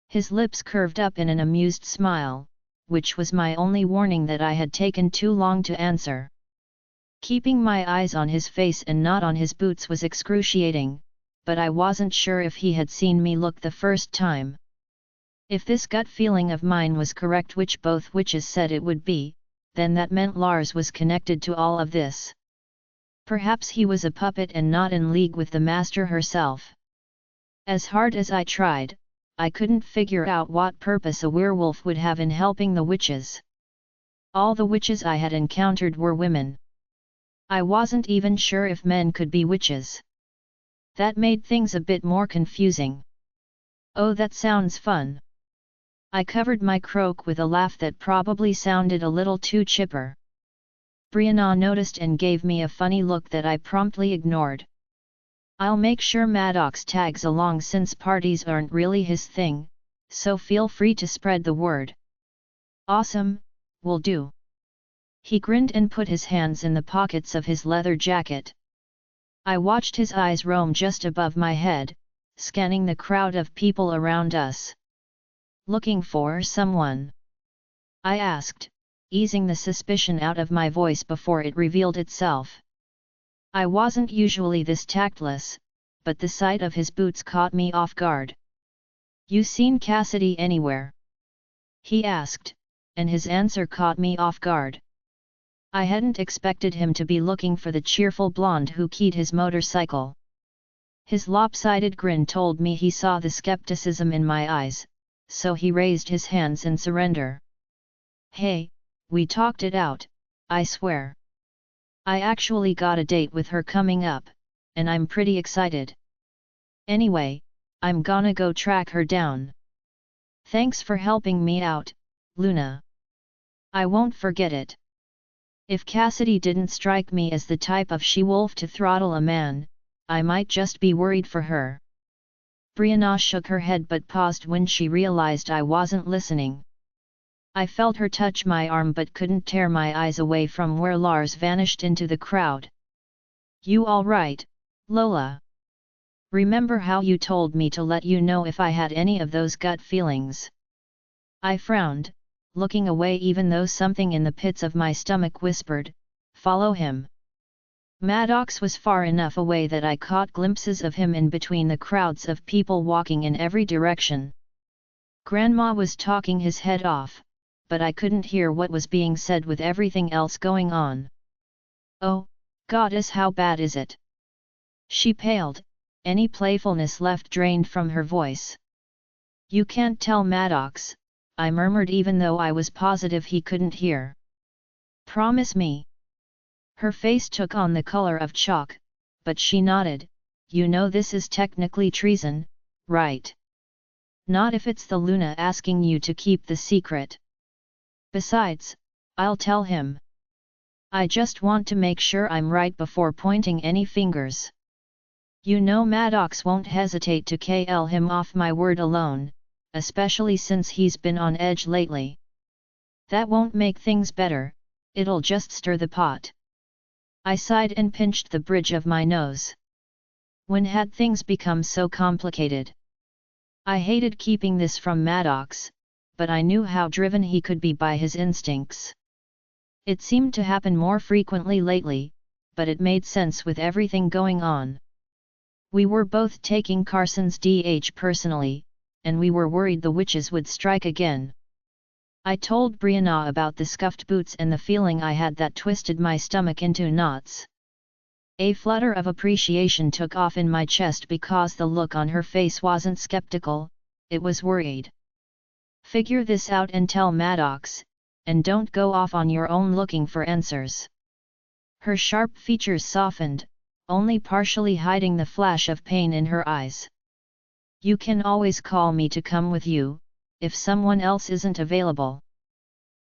His lips curved up in an amused smile, which was my only warning that I had taken too long to answer. Keeping my eyes on his face and not on his boots was excruciating, but I wasn't sure if he had seen me look the first time. If this gut feeling of mine was correct, which both witches said it would be, then that meant Lars was connected to all of this. Perhaps he was a puppet and not in league with the master herself. As hard as I tried, I couldn't figure out what purpose a werewolf would have in helping the witches. All the witches I had encountered were women. I wasn't even sure if men could be witches. That made things a bit more confusing. Oh, that sounds fun. I covered my croak with a laugh that probably sounded a little too chipper. Brianna noticed and gave me a funny look that I promptly ignored. I'll make sure Maddox tags along since parties aren't really his thing, so feel free to spread the word. Awesome, will do. He grinned and put his hands in the pockets of his leather jacket. I watched his eyes roam just above my head, scanning the crowd of people around us. Looking for someone? I asked, easing the suspicion out of my voice before it revealed itself. I wasn't usually this tactless, but the sight of his boots caught me off guard. You seen Cassidy anywhere? He asked, and his answer caught me off guard. I hadn't expected him to be looking for the cheerful blonde who keyed his motorcycle. His lopsided grin told me he saw the skepticism in my eyes, so he raised his hands in surrender. Hey, we talked it out, I swear. I actually got a date with her coming up, and I'm pretty excited. Anyway, I'm gonna go track her down. Thanks for helping me out, Luna. I won't forget it. If Cassidy didn't strike me as the type of she-wolf to throttle a man, I might just be worried for her. Brianna shook her head but paused when she realized I wasn't listening. I felt her touch my arm but couldn't tear my eyes away from where Lars vanished into the crowd. You all right, Lola? Remember how you told me to let you know if I had any of those gut feelings? I frowned, looking away even though something in the pits of my stomach whispered, follow him. Maddox was far enough away that I caught glimpses of him in between the crowds of people walking in every direction. Grandma was talking his head off, but I couldn't hear what was being said with everything else going on. Oh, goddess, how bad is it? She paled, any playfulness left drained from her voice. You can't tell Maddox, I murmured even though I was positive he couldn't hear. Promise me. Her face took on the color of chalk, but she nodded, you know this is technically treason, right? Not if it's the Luna asking you to keep the secret. Besides, I'll tell him. I just want to make sure I'm right before pointing any fingers. You know Maddox won't hesitate to KL him off my word alone, especially since he's been on edge lately. That won't make things better, it'll just stir the pot. I sighed and pinched the bridge of my nose. When had things become so complicated? I hated keeping this from Maddox, but I knew how driven he could be by his instincts. It seemed to happen more frequently lately, but it made sense with everything going on. We were both taking Carson's DH personally, and we were worried the witches would strike again. I told Brianna about the scuffed boots and the feeling I had that twisted my stomach into knots. A flutter of appreciation took off in my chest because the look on her face wasn't skeptical, it was worried. Figure this out and tell Maddox, and don't go off on your own looking for answers. Her sharp features softened, only partially hiding the flash of pain in her eyes. You can always call me to come with you, if someone else isn't available.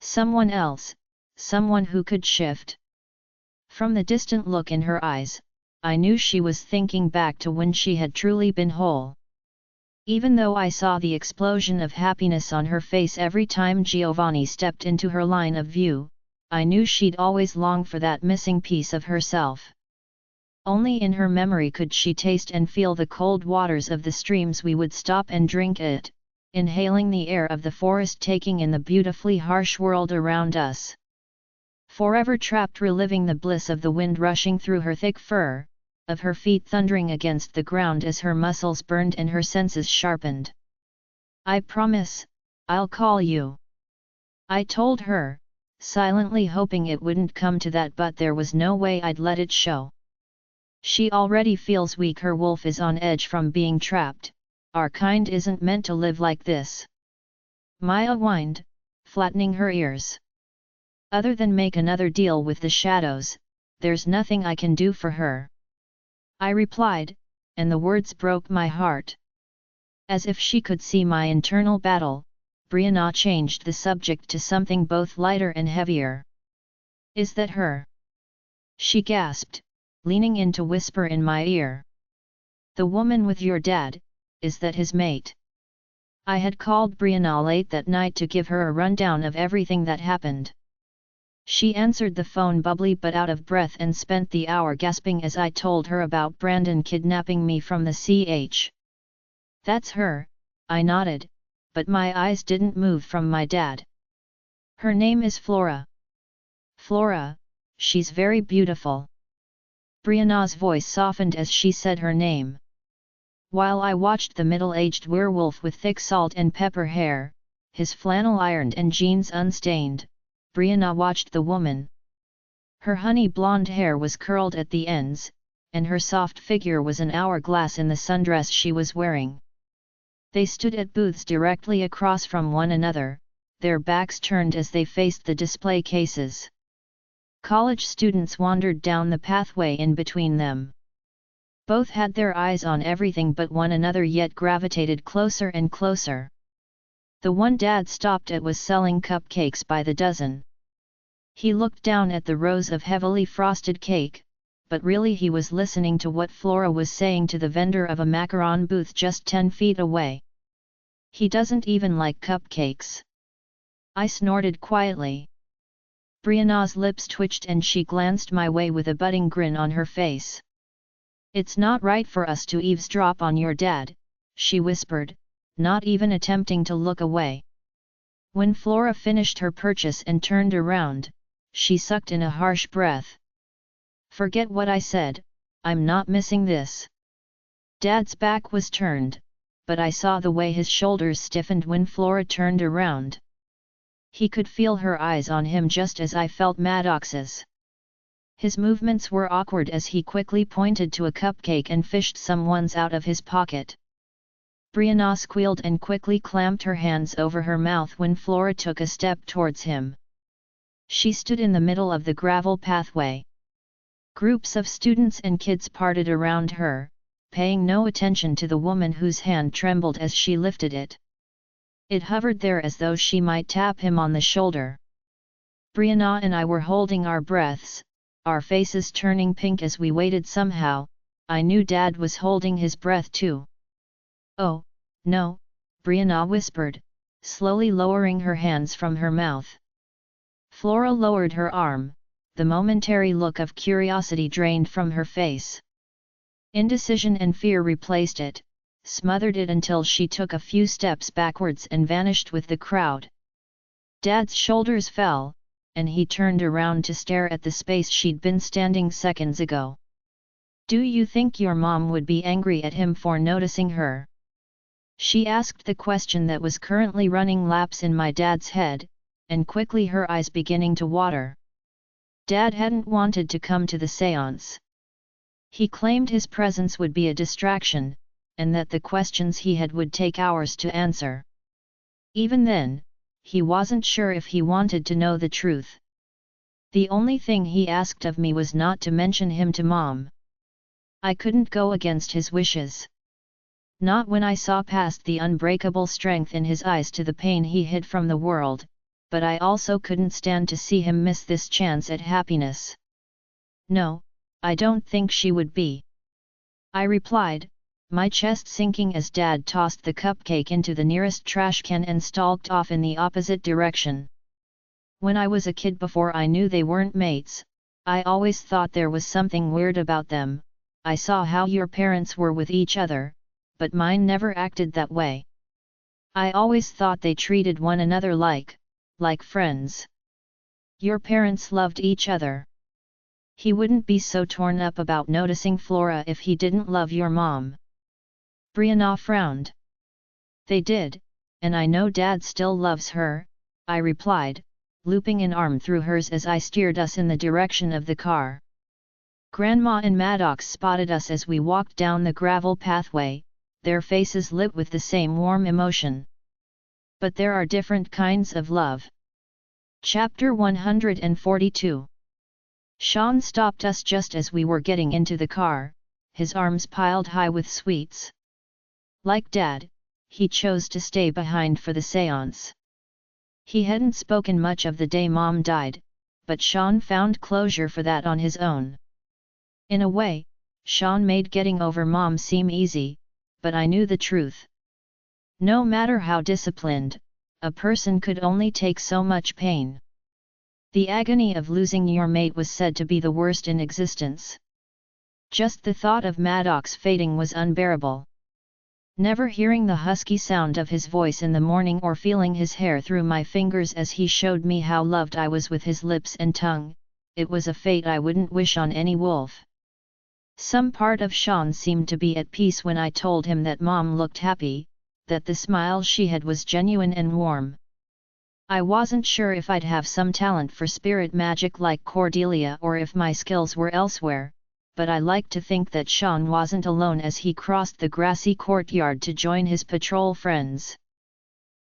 Someone else, someone who could shift. From the distant look in her eyes, I knew she was thinking back to when she had truly been whole. Even though I saw the explosion of happiness on her face every time Giovanni stepped into her line of view, I knew she'd always long for that missing piece of herself. Only in her memory could she taste and feel the cold waters of the streams we would stop and drink at, inhaling the air of the forest, taking in the beautifully harsh world around us. Forever trapped, reliving the bliss of the wind rushing through her thick fur, of her feet thundering against the ground as her muscles burned and her senses sharpened. I promise, I'll call you. I told her, silently hoping it wouldn't come to that, but there was no way I'd let it show. She already feels weak, her wolf is on edge from being trapped, our kind isn't meant to live like this. Maya whined, flattening her ears. Other than make another deal with the shadows, there's nothing I can do for her. I replied, and the words broke my heart. As if she could see my internal battle, Brianna changed the subject to something both lighter and heavier. "Is that her?" she gasped, leaning in to whisper in my ear. "The woman with your dad, is that his mate?" I had called Brianna late that night to give her a rundown of everything that happened. She answered the phone bubbly but out of breath and spent the hour gasping as I told her about Brandon kidnapping me from the CH. "That's her," I nodded, but my eyes didn't move from my dad. "Her name is Flora." "Flora, she's very beautiful." Brianna's voice softened as she said her name. While I watched the middle-aged werewolf with thick salt and pepper hair, his flannel ironed and jeans unstained, Brianna watched the woman. Her honey blonde hair was curled at the ends, and her soft figure was an hourglass in the sundress she was wearing. They stood at booths directly across from one another, their backs turned as they faced the display cases. College students wandered down the pathway in between them. Both had their eyes on everything but one another, yet gravitated closer and closer. The one Dad stopped at was selling cupcakes by the dozen. He looked down at the rows of heavily frosted cake, but really he was listening to what Flora was saying to the vendor of a macaron booth just 10 feet away. "He doesn't even like cupcakes." I snorted quietly. Brianna's lips twitched and she glanced my way with a budding grin on her face. "It's not right for us to eavesdrop on your dad," she whispered, not even attempting to look away. When Flora finished her purchase and turned around, she sucked in a harsh breath. "Forget what I said, I'm not missing this." Dad's back was turned, but I saw the way his shoulders stiffened when Flora turned around. He could feel her eyes on him just as I felt Maddox's. His movements were awkward as he quickly pointed to a cupcake and fished some ones out of his pocket. Brianna squealed and quickly clamped her hands over her mouth when Flora took a step towards him. She stood in the middle of the gravel pathway. Groups of students and kids parted around her, paying no attention to the woman whose hand trembled as she lifted it. It hovered there as though she might tap him on the shoulder. Brianna and I were holding our breaths, our faces turning pink as we waited. Somehow, I knew Dad was holding his breath too. "Oh, no," Brianna whispered, slowly lowering her hands from her mouth. Flora lowered her arm, the momentary look of curiosity drained from her face. Indecision and fear replaced it, smothered it until she took a few steps backwards and vanished with the crowd. Dad's shoulders fell, and he turned around to stare at the space she'd been standing seconds ago. "Do you think your mom would be angry at him for noticing her?" She asked the question that was currently running laps in my dad's head, and quickly her eyes beginning to water. Dad hadn't wanted to come to the séance. He claimed his presence would be a distraction, and that the questions he had would take hours to answer. Even then, he wasn't sure if he wanted to know the truth. The only thing he asked of me was not to mention him to Mom. I couldn't go against his wishes. Not when I saw past the unbreakable strength in his eyes to the pain he hid from the world, but I also couldn't stand to see him miss this chance at happiness. "No, I don't think she would be," I replied, my chest sinking as Dad tossed the cupcake into the nearest trash can and stalked off in the opposite direction. When I was a kid, before I knew they weren't mates, I always thought there was something weird about them. "I saw how your parents were with each other, but mine never acted that way. I always thought they treated one another like friends." "Your parents loved each other. He wouldn't be so torn up about noticing Flora if he didn't love your mom." Brianna frowned. "They did, and I know Dad still loves her," I replied, looping an arm through hers as I steered us in the direction of the car. Grandma and Maddox spotted us as we walked down the gravel pathway, their faces lit with the same warm emotion. But there are different kinds of love. Chapter 142. Sean stopped us just as we were getting into the car, his arms piled high with sweets. Like Dad, he chose to stay behind for the séance. He hadn't spoken much of the day Mom died, but Sean found closure for that on his own. In a way, Sean made getting over Mom seem easy, but I knew the truth. No matter how disciplined, a person could only take so much pain. The agony of losing your mate was said to be the worst in existence. Just the thought of Maddox fading was unbearable. Never hearing the husky sound of his voice in the morning or feeling his hair through my fingers as he showed me how loved I was with his lips and tongue, it was a fate I wouldn't wish on any wolf. Some part of Sean seemed to be at peace when I told him that Mom looked happy, that the smile she had was genuine and warm. I wasn't sure if I'd have some talent for spirit magic like Cordelia or if my skills were elsewhere, but I liked to think that Sean wasn't alone as he crossed the grassy courtyard to join his patrol friends.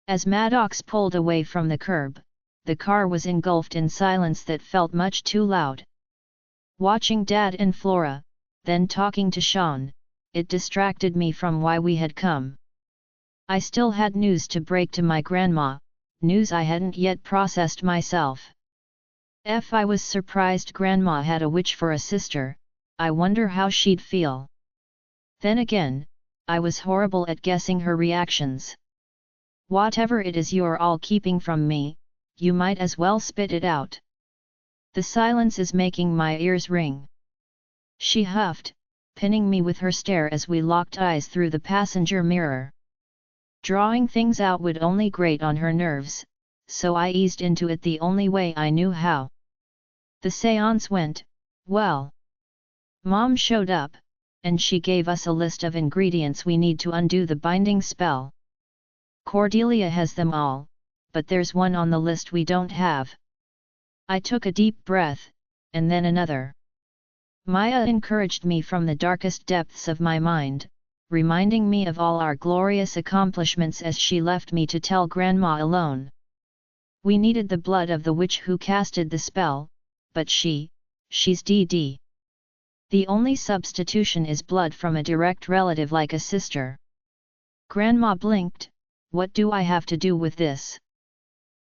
As Maddox pulled away from the curb, the car was engulfed in silence that felt much too loud. Watching Dad and Flora, then talking to Sean, it distracted me from why we had come. I still had news to break to my grandma, news I hadn't yet processed myself. I was surprised Grandma had a witch for a sister. I wonder how she'd feel. Then again, I was horrible at guessing her reactions. Whatever it is you're all keeping from me, you might as well spit it out. The silence is making my ears ring. She huffed, pinning me with her stare as we locked eyes through the passenger mirror. Drawing things out would only grate on her nerves, so I eased into it the only way I knew how. The séance went well. Mom showed up, and she gave us a list of ingredients we need to undo the binding spell. Cordelia has them all, but there's one on the list we don't have. I took a deep breath, and then another. Maya encouraged me from the darkest depths of my mind, reminding me of all our glorious accomplishments as she left me to tell Grandma alone. We needed the blood of the witch who casted the spell, but she's DD. The only substitution is blood from a direct relative like a sister. Grandma blinked. What do I have to do with this?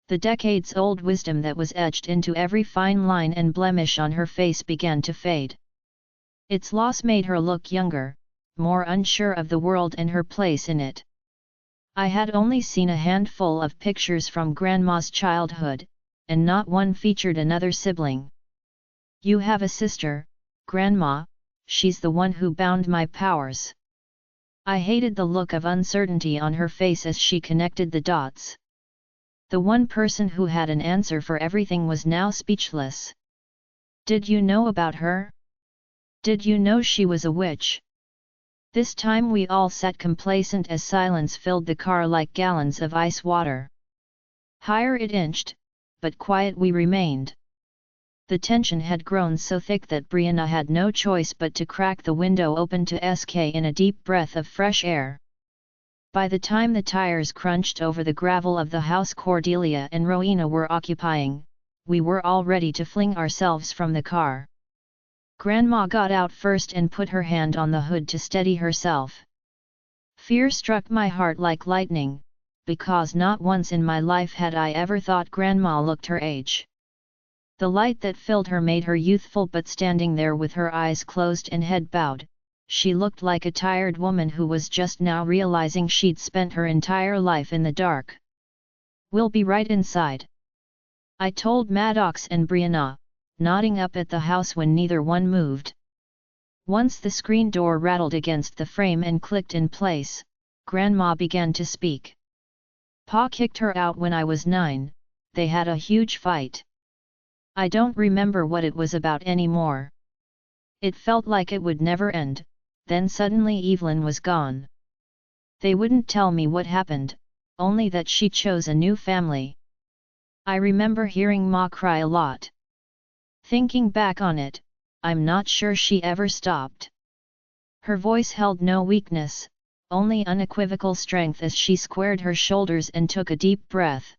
The decades-old wisdom that was etched into every fine line and blemish on her face began to fade. Its loss made her look younger, more unsure of the world and her place in it. I had only seen a handful of pictures from Grandma's childhood, and not one featured another sibling. You have a sister, Grandma, she's the one who bound my powers. I hated the look of uncertainty on her face as she connected the dots. The one person who had an answer for everything was now speechless. Did you know about her? Did you know she was a witch? This time we all sat complacent as silence filled the car like gallons of ice water. Higher it inched, but quiet we remained. The tension had grown so thick that Brianna had no choice but to crack the window open to sk in a deep breath of fresh air. By the time the tires crunched over the gravel of the house Cordelia and Rowena were occupying, we were all ready to fling ourselves from the car. Grandma got out first and put her hand on the hood to steady herself. Fear struck my heart like lightning, because not once in my life had I ever thought Grandma looked her age. The light that filled her made her youthful, but standing there with her eyes closed and head bowed, she looked like a tired woman who was just now realizing she'd spent her entire life in the dark. We'll be right inside, I told Maddox and Brianna, nodding up at the house when neither one moved. Once the screen door rattled against the frame and clicked in place, Grandma began to speak. Pa kicked her out when I was 9, they had a huge fight. I don't remember what it was about anymore. It felt like it would never end, then suddenly Evelyn was gone. They wouldn't tell me what happened, only that she chose a new family. I remember hearing Ma cry a lot. Thinking back on it, I'm not sure she ever stopped. Her voice held no weakness, only unequivocal strength as she squared her shoulders and took a deep breath.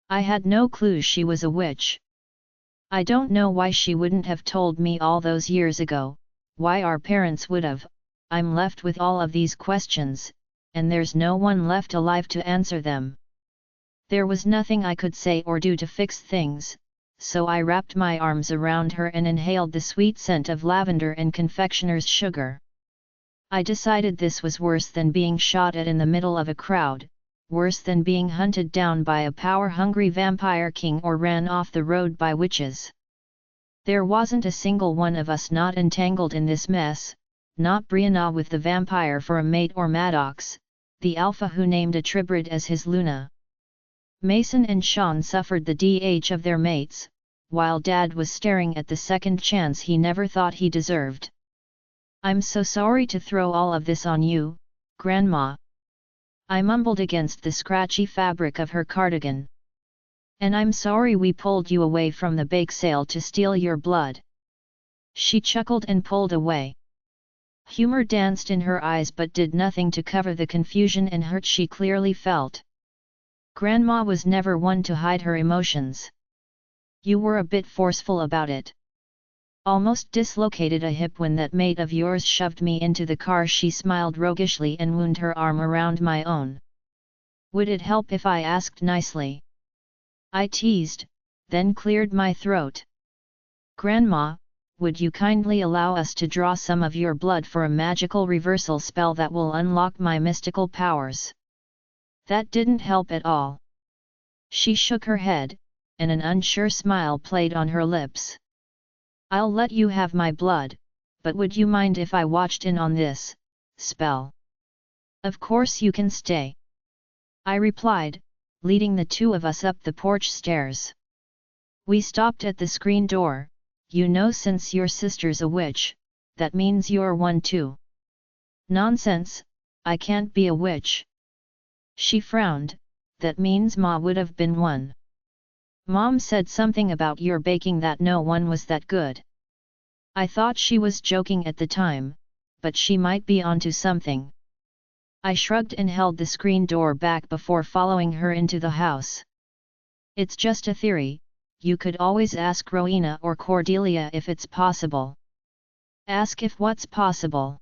I had no clue she was a witch. I don't know why she wouldn't have told me all those years ago, why our parents would've, I'm left with all of these questions, and there's no one left alive to answer them. There was nothing I could say or do to fix things, so I wrapped my arms around her and inhaled the sweet scent of lavender and confectioner's sugar. I decided this was worse than being shot at in the middle of a crowd, worse than being hunted down by a power-hungry vampire king or ran off the road by witches. There wasn't a single one of us not entangled in this mess, not Brianna with the vampire for a mate or Maddox, the alpha who named a Tribrid as his Luna. Mason and Sean suffered the DH of their mates, while Dad was staring at the second chance he never thought he deserved. I'm so sorry to throw all of this on you, Grandma. I mumbled against the scratchy fabric of her cardigan. And I'm sorry we pulled you away from the bake sale to steal your blood. She chuckled and pulled away. Humor danced in her eyes but did nothing to cover the confusion and hurt she clearly felt. Grandma was never one to hide her emotions. You were a bit forceful about it. Almost dislocated a hip when that mate of yours shoved me into the car. She smiled roguishly and wound her arm around my own. Would it help if I asked nicely? I teased, then cleared my throat. Grandma, would you kindly allow us to draw some of your blood for a magical reversal spell that will unlock my mystical powers? That didn't help at all. She shook her head, and an unsure smile played on her lips. I'll let you have my blood, but would you mind if I watched in on this spell? Of course you can stay, I replied, leading the two of us up the porch stairs. We stopped at the screen door. You know, since your sister's a witch, that means you're one too. Nonsense, I can't be a witch. She frowned, that means Ma would have been one. Mom said something about your baking that no one was that good. I thought she was joking at the time, but she might be onto something. I shrugged and held the screen door back before following her into the house. It's just a theory, you could always ask Rowena or Cordelia if it's possible. Ask if what's possible?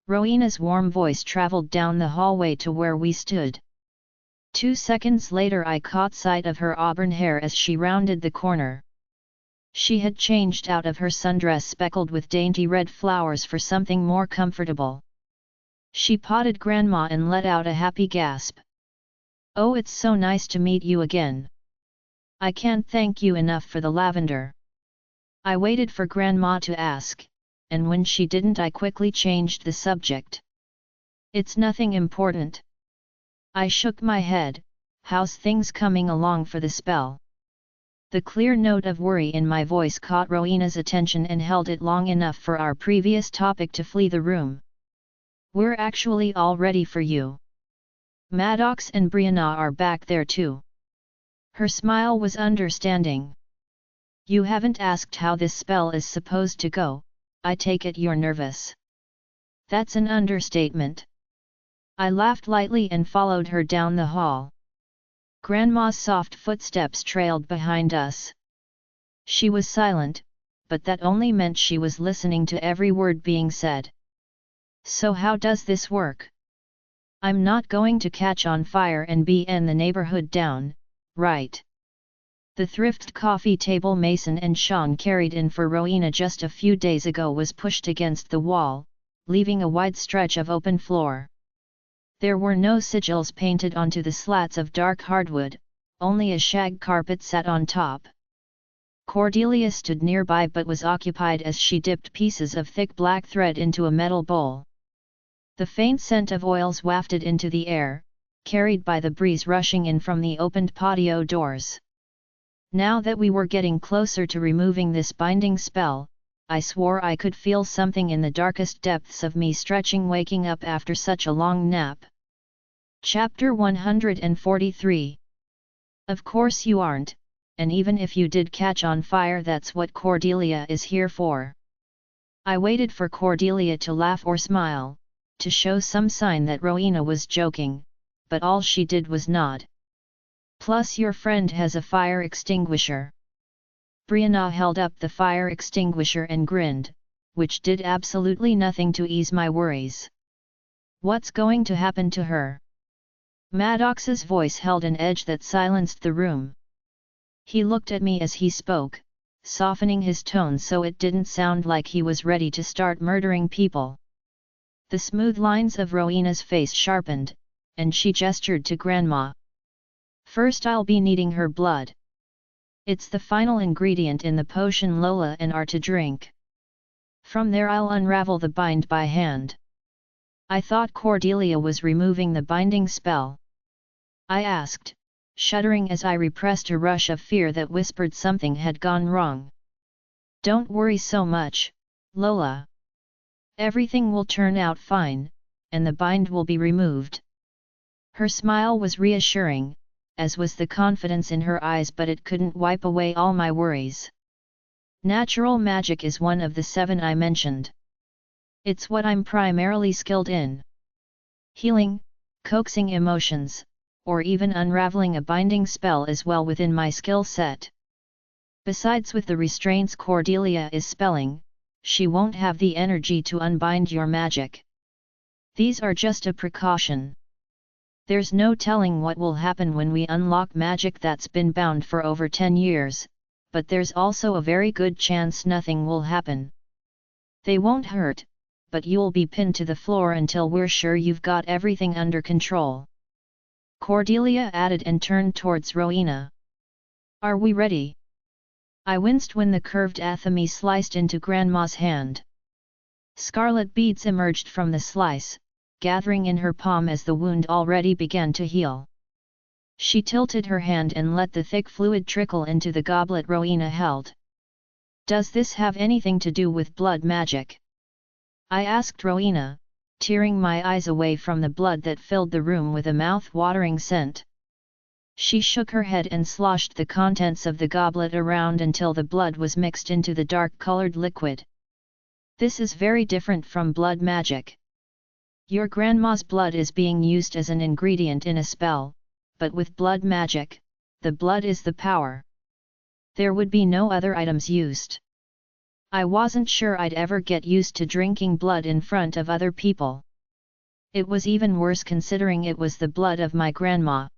Rowena's warm voice traveled down the hallway to where we stood. 2 seconds later I caught sight of her auburn hair as she rounded the corner. She had changed out of her sundress speckled with dainty red flowers for something more comfortable. She patted Grandma and let out a happy gasp. Oh, it's so nice to meet you again. I can't thank you enough for the lavender. I waited for Grandma to ask, and when she didn't I quickly changed the subject. It's nothing important. I shook my head. How's things coming along for the spell? The clear note of worry in my voice caught Rowena's attention and held it long enough for our previous topic to flee the room. We're actually all ready for you. Maddox and Brianna are back there too. Her smile was understanding. You haven't asked how this spell is supposed to go. I take it you're nervous. That's an understatement. I laughed lightly and followed her down the hall. Grandma's soft footsteps trailed behind us. She was silent, but that only meant she was listening to every word being said. So how does this work? I'm not going to catch on fire and burn the neighborhood down, right? The thrift coffee table Mason and Sean carried in for Rowena just a few days ago was pushed against the wall, leaving a wide stretch of open floor. There were no sigils painted onto the slats of dark hardwood, only a shag carpet sat on top. Cordelia stood nearby but was occupied as she dipped pieces of thick black thread into a metal bowl. The faint scent of oils wafted into the air, carried by the breeze rushing in from the opened patio doors. Now that we were getting closer to removing this binding spell, I swore I could feel something in the darkest depths of me stretching, waking up after such a long nap. Chapter 143. Of course you aren't, and even if you did catch on fire, that's what Cordelia is here for. I waited for Cordelia to laugh or smile, to show some sign that Rowena was joking, but all she did was nod. Plus your friend has a fire extinguisher. Brianna held up the fire extinguisher and grinned, which did absolutely nothing to ease my worries. What's going to happen to her? Maddox's voice held an edge that silenced the room. He looked at me as he spoke, softening his tone so it didn't sound like he was ready to start murdering people. The smooth lines of Rowena's face sharpened, and she gestured to Grandma. First I'll be needing her blood. It's the final ingredient in the potion Lola and are to drink. From there I'll unravel the bind by hand. I thought Cordelia was removing the binding spell. I asked, shuddering as I repressed a rush of fear that whispered something had gone wrong. Don't worry so much, Lola. Everything will turn out fine, and the bind will be removed. Her smile was reassuring, as was the confidence in her eyes, but it couldn't wipe away all my worries. Natural magic is one of the 7 I mentioned. It's what I'm primarily skilled in. Healing, coaxing emotions, or even unraveling a binding spell is well within my skill set. Besides, with the restraints Cordelia is spelling, she won't have the energy to unbind your magic. These are just a precaution. There's no telling what will happen when we unlock magic that's been bound for over 10 years, but there's also a very good chance nothing will happen. They won't hurt, but you'll be pinned to the floor until we're sure you've got everything under control. Cordelia added and turned towards Rowena. Are we ready? I winced when the curved athame sliced into Grandma's hand. Scarlet beads emerged from the slice, gathering in her palm as the wound already began to heal. She tilted her hand and let the thick fluid trickle into the goblet Rowena held. Does this have anything to do with blood magic? I asked Rowena, tearing my eyes away from the blood that filled the room with a mouth-watering scent. She shook her head and sloshed the contents of the goblet around until the blood was mixed into the dark-colored liquid. This is very different from blood magic. Your grandma's blood is being used as an ingredient in a spell, but with blood magic, the blood is the power. There would be no other items used. I wasn't sure I'd ever get used to drinking blood in front of other people. It was even worse considering it was the blood of my grandma.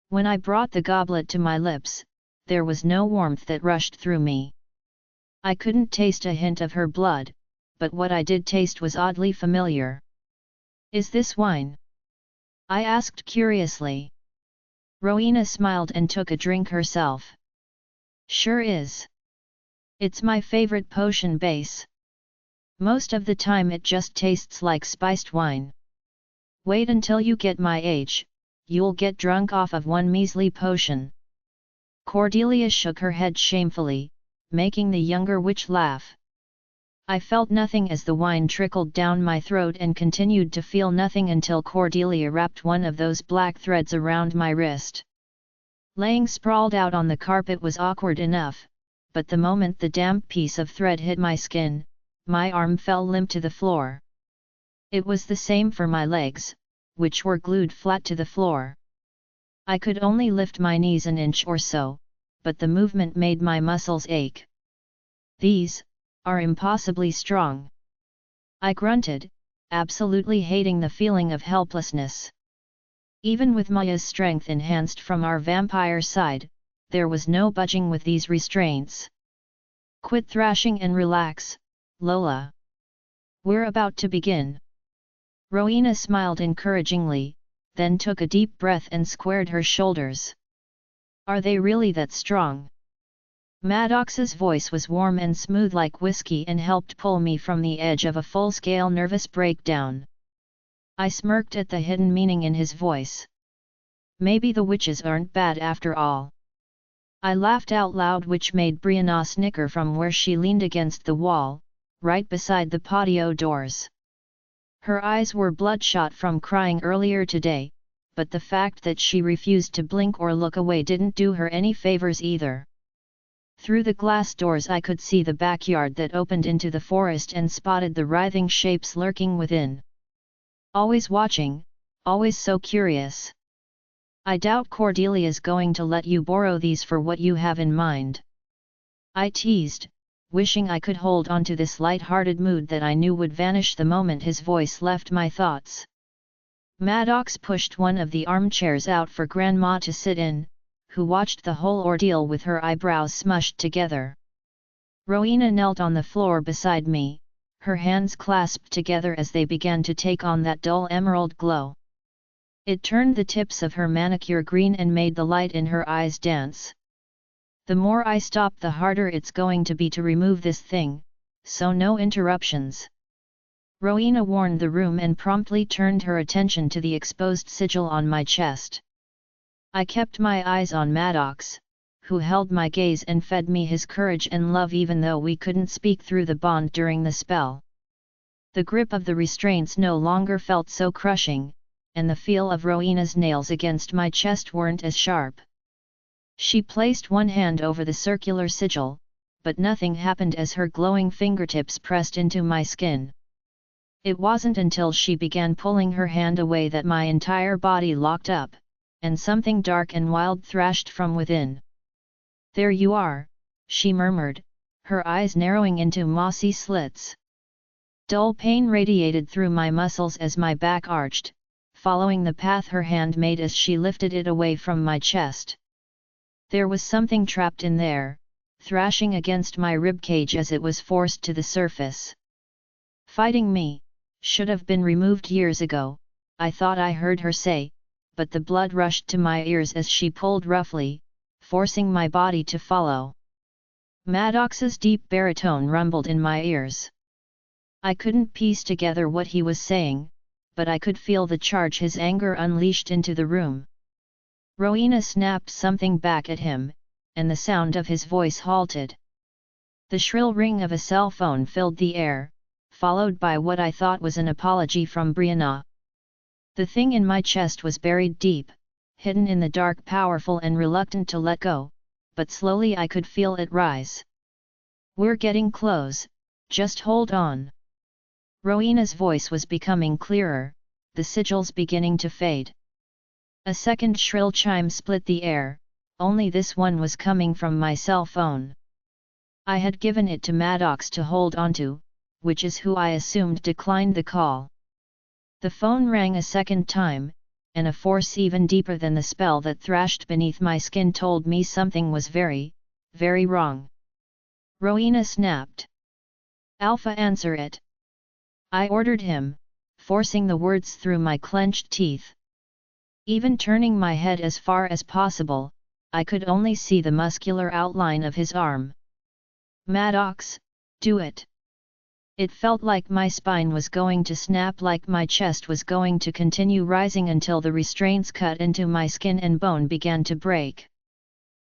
When I brought the goblet to my lips, there was no warmth that rushed through me. I couldn't taste a hint of her blood, but what I did taste was oddly familiar. Is this wine? I asked curiously. Rowena smiled and took a drink herself. Sure is. It's my favorite potion base. Most of the time it just tastes like spiced wine. Wait until you get my age, you'll get drunk off of one measly potion. Cordelia shook her head shamefully, making the younger witch laugh. I felt nothing as the wine trickled down my throat and continued to feel nothing until Cordelia wrapped one of those black threads around my wrist. Laying sprawled out on the carpet was awkward enough, but the moment the damp piece of thread hit my skin, my arm fell limp to the floor. It was the same for my legs, which were glued flat to the floor. I could only lift my knees an inch or so, but the movement made my muscles ache. These are impossibly strong. I grunted, absolutely hating the feeling of helplessness. Even with Maya's strength enhanced from our vampire side, there was no budging with these restraints. Quit thrashing and relax, Lola. We're about to begin. Rowena smiled encouragingly, then took a deep breath and squared her shoulders. Are they really that strong? Maddox's voice was warm and smooth like whiskey and helped pull me from the edge of a full-scale nervous breakdown. I smirked at the hidden meaning in his voice. Maybe the witches aren't bad after all. I laughed out loud, which made Brianna snicker from where she leaned against the wall, right beside the patio doors. Her eyes were bloodshot from crying earlier today, but the fact that she refused to blink or look away didn't do her any favors either. Through the glass doors I could see the backyard that opened into the forest and spotted the writhing shapes lurking within. Always watching, always so curious. I doubt Cordelia's going to let you borrow these for what you have in mind. I teased, wishing I could hold on to this light-hearted mood that I knew would vanish the moment his voice left my thoughts. Maddox pushed one of the armchairs out for Grandma to sit in, who watched the whole ordeal with her eyebrows smushed together. Rowena knelt on the floor beside me, her hands clasped together as they began to take on that dull emerald glow. It turned the tips of her manicure green and made the light in her eyes dance. The more I stop, the harder it's going to be to remove this thing, so no interruptions. Rowena warned the room and promptly turned her attention to the exposed sigil on my chest. I kept my eyes on Maddox, who held my gaze and fed me his courage and love even though we couldn't speak through the bond during the spell. The grip of the restraints no longer felt so crushing, and the feel of Rowena's nails against my chest weren't as sharp. She placed one hand over the circular sigil, but nothing happened as her glowing fingertips pressed into my skin. It wasn't until she began pulling her hand away that my entire body locked up, and something dark and wild thrashed from within. "There you are," she murmured, her eyes narrowing into mossy slits. Dull pain radiated through my muscles as my back arched, following the path her hand made as she lifted it away from my chest. There was something trapped in there, thrashing against my ribcage as it was forced to the surface. "Fighting me, should have been removed years ago," I thought I heard her say, but the blood rushed to my ears as she pulled roughly, forcing my body to follow. Maddox's deep baritone rumbled in my ears. I couldn't piece together what he was saying, but I could feel the charge his anger unleashed into the room. Rowena snapped something back at him, and the sound of his voice halted. The shrill ring of a cell phone filled the air, followed by what I thought was an apology from Brianna. The thing in my chest was buried deep, hidden in the dark, powerful and reluctant to let go, but slowly I could feel it rise. "We're getting close, just hold on." Rowena's voice was becoming clearer, the sigils beginning to fade. A second shrill chime split the air, only this one was coming from my cell phone. I had given it to Maddox to hold onto, which is who I assumed declined the call. The phone rang a second time, and a force even deeper than the spell that thrashed beneath my skin told me something was very, very wrong. Rowena snapped. "Alpha, answer it!" I ordered him, forcing the words through my clenched teeth. Even turning my head as far as possible, I could only see the muscular outline of his arm. "Maddox, do it!" It felt like my spine was going to snap, like my chest was going to continue rising until the restraints cut into my skin and bone began to break.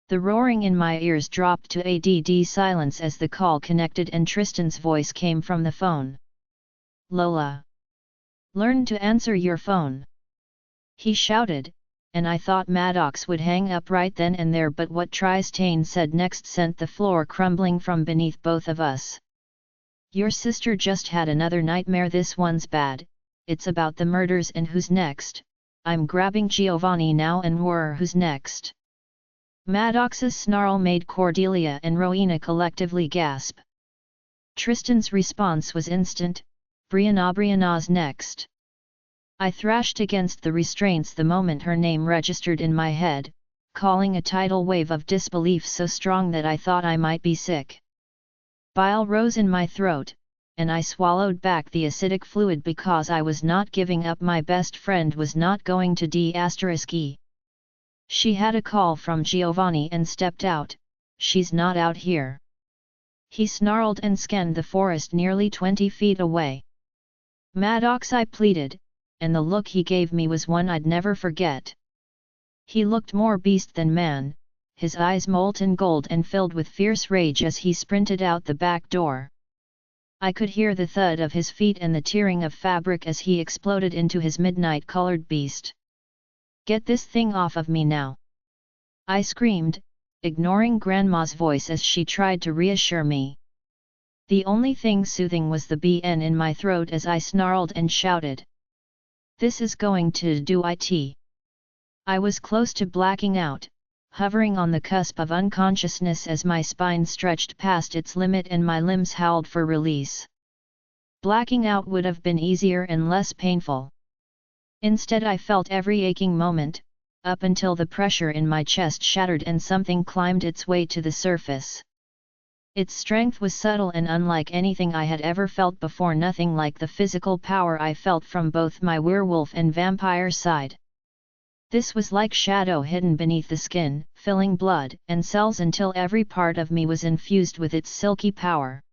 The roaring in my ears dropped to a dead silence as the call connected and Tristan's voice came from the phone. "Lola! Learn to answer your phone!" he shouted, and I thought Maddox would hang up right then and there, but what Tristan said next sent the floor crumbling from beneath both of us. "Your sister just had another nightmare. This one's bad, it's about the murders and who's next. I'm grabbing Giovanni now and who's next?" Maddox's snarl made Cordelia and Rowena collectively gasp. Tristan's response was instant, Brianna's next." I thrashed against the restraints the moment her name registered in my head, calling a tidal wave of disbelief so strong that I thought I might be sick. Bile rose in my throat, and I swallowed back the acidic fluid because I was not giving up. My best friend was not going to d*E. She had a call from Giovanni and stepped out. "She's not out here." He snarled and scanned the forest nearly 20 feet away. "Maddox," I pleaded, and the look he gave me was one I'd never forget. He looked more beast than man, his eyes molten gold and filled with fierce rage as he sprinted out the back door. I could hear the thud of his feet and the tearing of fabric as he exploded into his midnight-colored beast. "Get this thing off of me now!" I screamed, ignoring Grandma's voice as she tried to reassure me. The only thing soothing was the BN in my throat as I snarled and shouted. "This is going to do it." I was close to blacking out, hovering on the cusp of unconsciousness as my spine stretched past its limit and my limbs howled for release. Blacking out would have been easier and less painful. Instead I felt every aching moment, up until the pressure in my chest shattered and something climbed its way to the surface. Its strength was subtle and unlike anything I had ever felt before, nothing like the physical power I felt from both my werewolf and vampire side. This was like shadow hidden beneath the skin, filling blood and cells until every part of me was infused with its silky power.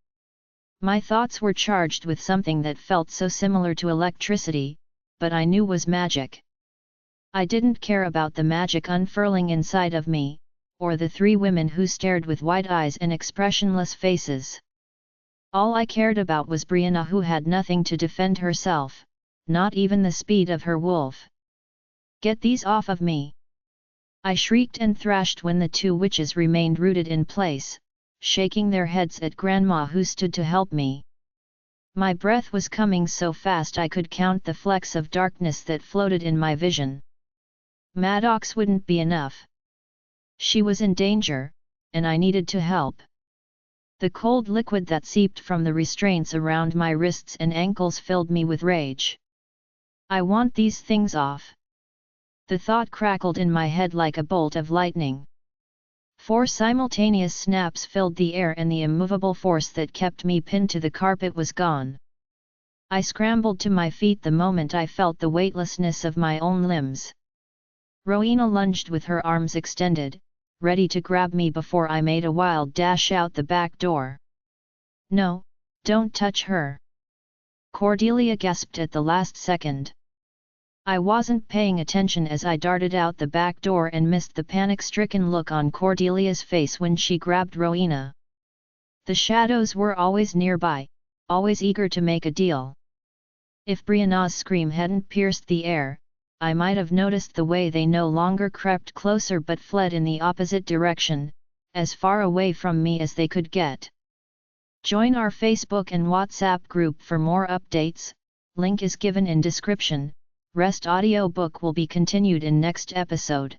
My thoughts were charged with something that felt so similar to electricity, but I knew was magic. I didn't care about the magic unfurling inside of me, or the three women who stared with wide eyes and expressionless faces. All I cared about was Brianna, who had nothing to defend herself, not even the speed of her wolf. "Get these off of me!" I shrieked and thrashed when the two witches remained rooted in place, shaking their heads at Grandma, who stood to help me. My breath was coming so fast I could count the flecks of darkness that floated in my vision. Maddox wouldn't be enough. She was in danger, and I needed to help. The cold liquid that seeped from the restraints around my wrists and ankles filled me with rage. I want these things off. The thought crackled in my head like a bolt of lightning. 4 simultaneous snaps filled the air and the immovable force that kept me pinned to the carpet was gone. I scrambled to my feet the moment I felt the weightlessness of my own limbs. Rowena lunged with her arms extended, ready to grab me before I made a wild dash out the back door. "No, don't touch her!" Cordelia gasped at the last second. I wasn't paying attention as I darted out the back door and missed the panic-stricken look on Cordelia's face when she grabbed Rowena. The shadows were always nearby, always eager to make a deal. If Brianna's scream hadn't pierced the air, I might have noticed the way they no longer crept closer but fled in the opposite direction, as far away from me as they could get. Join our Facebook and WhatsApp group for more updates, link is given in description. Rest audiobook will be continued in next episode.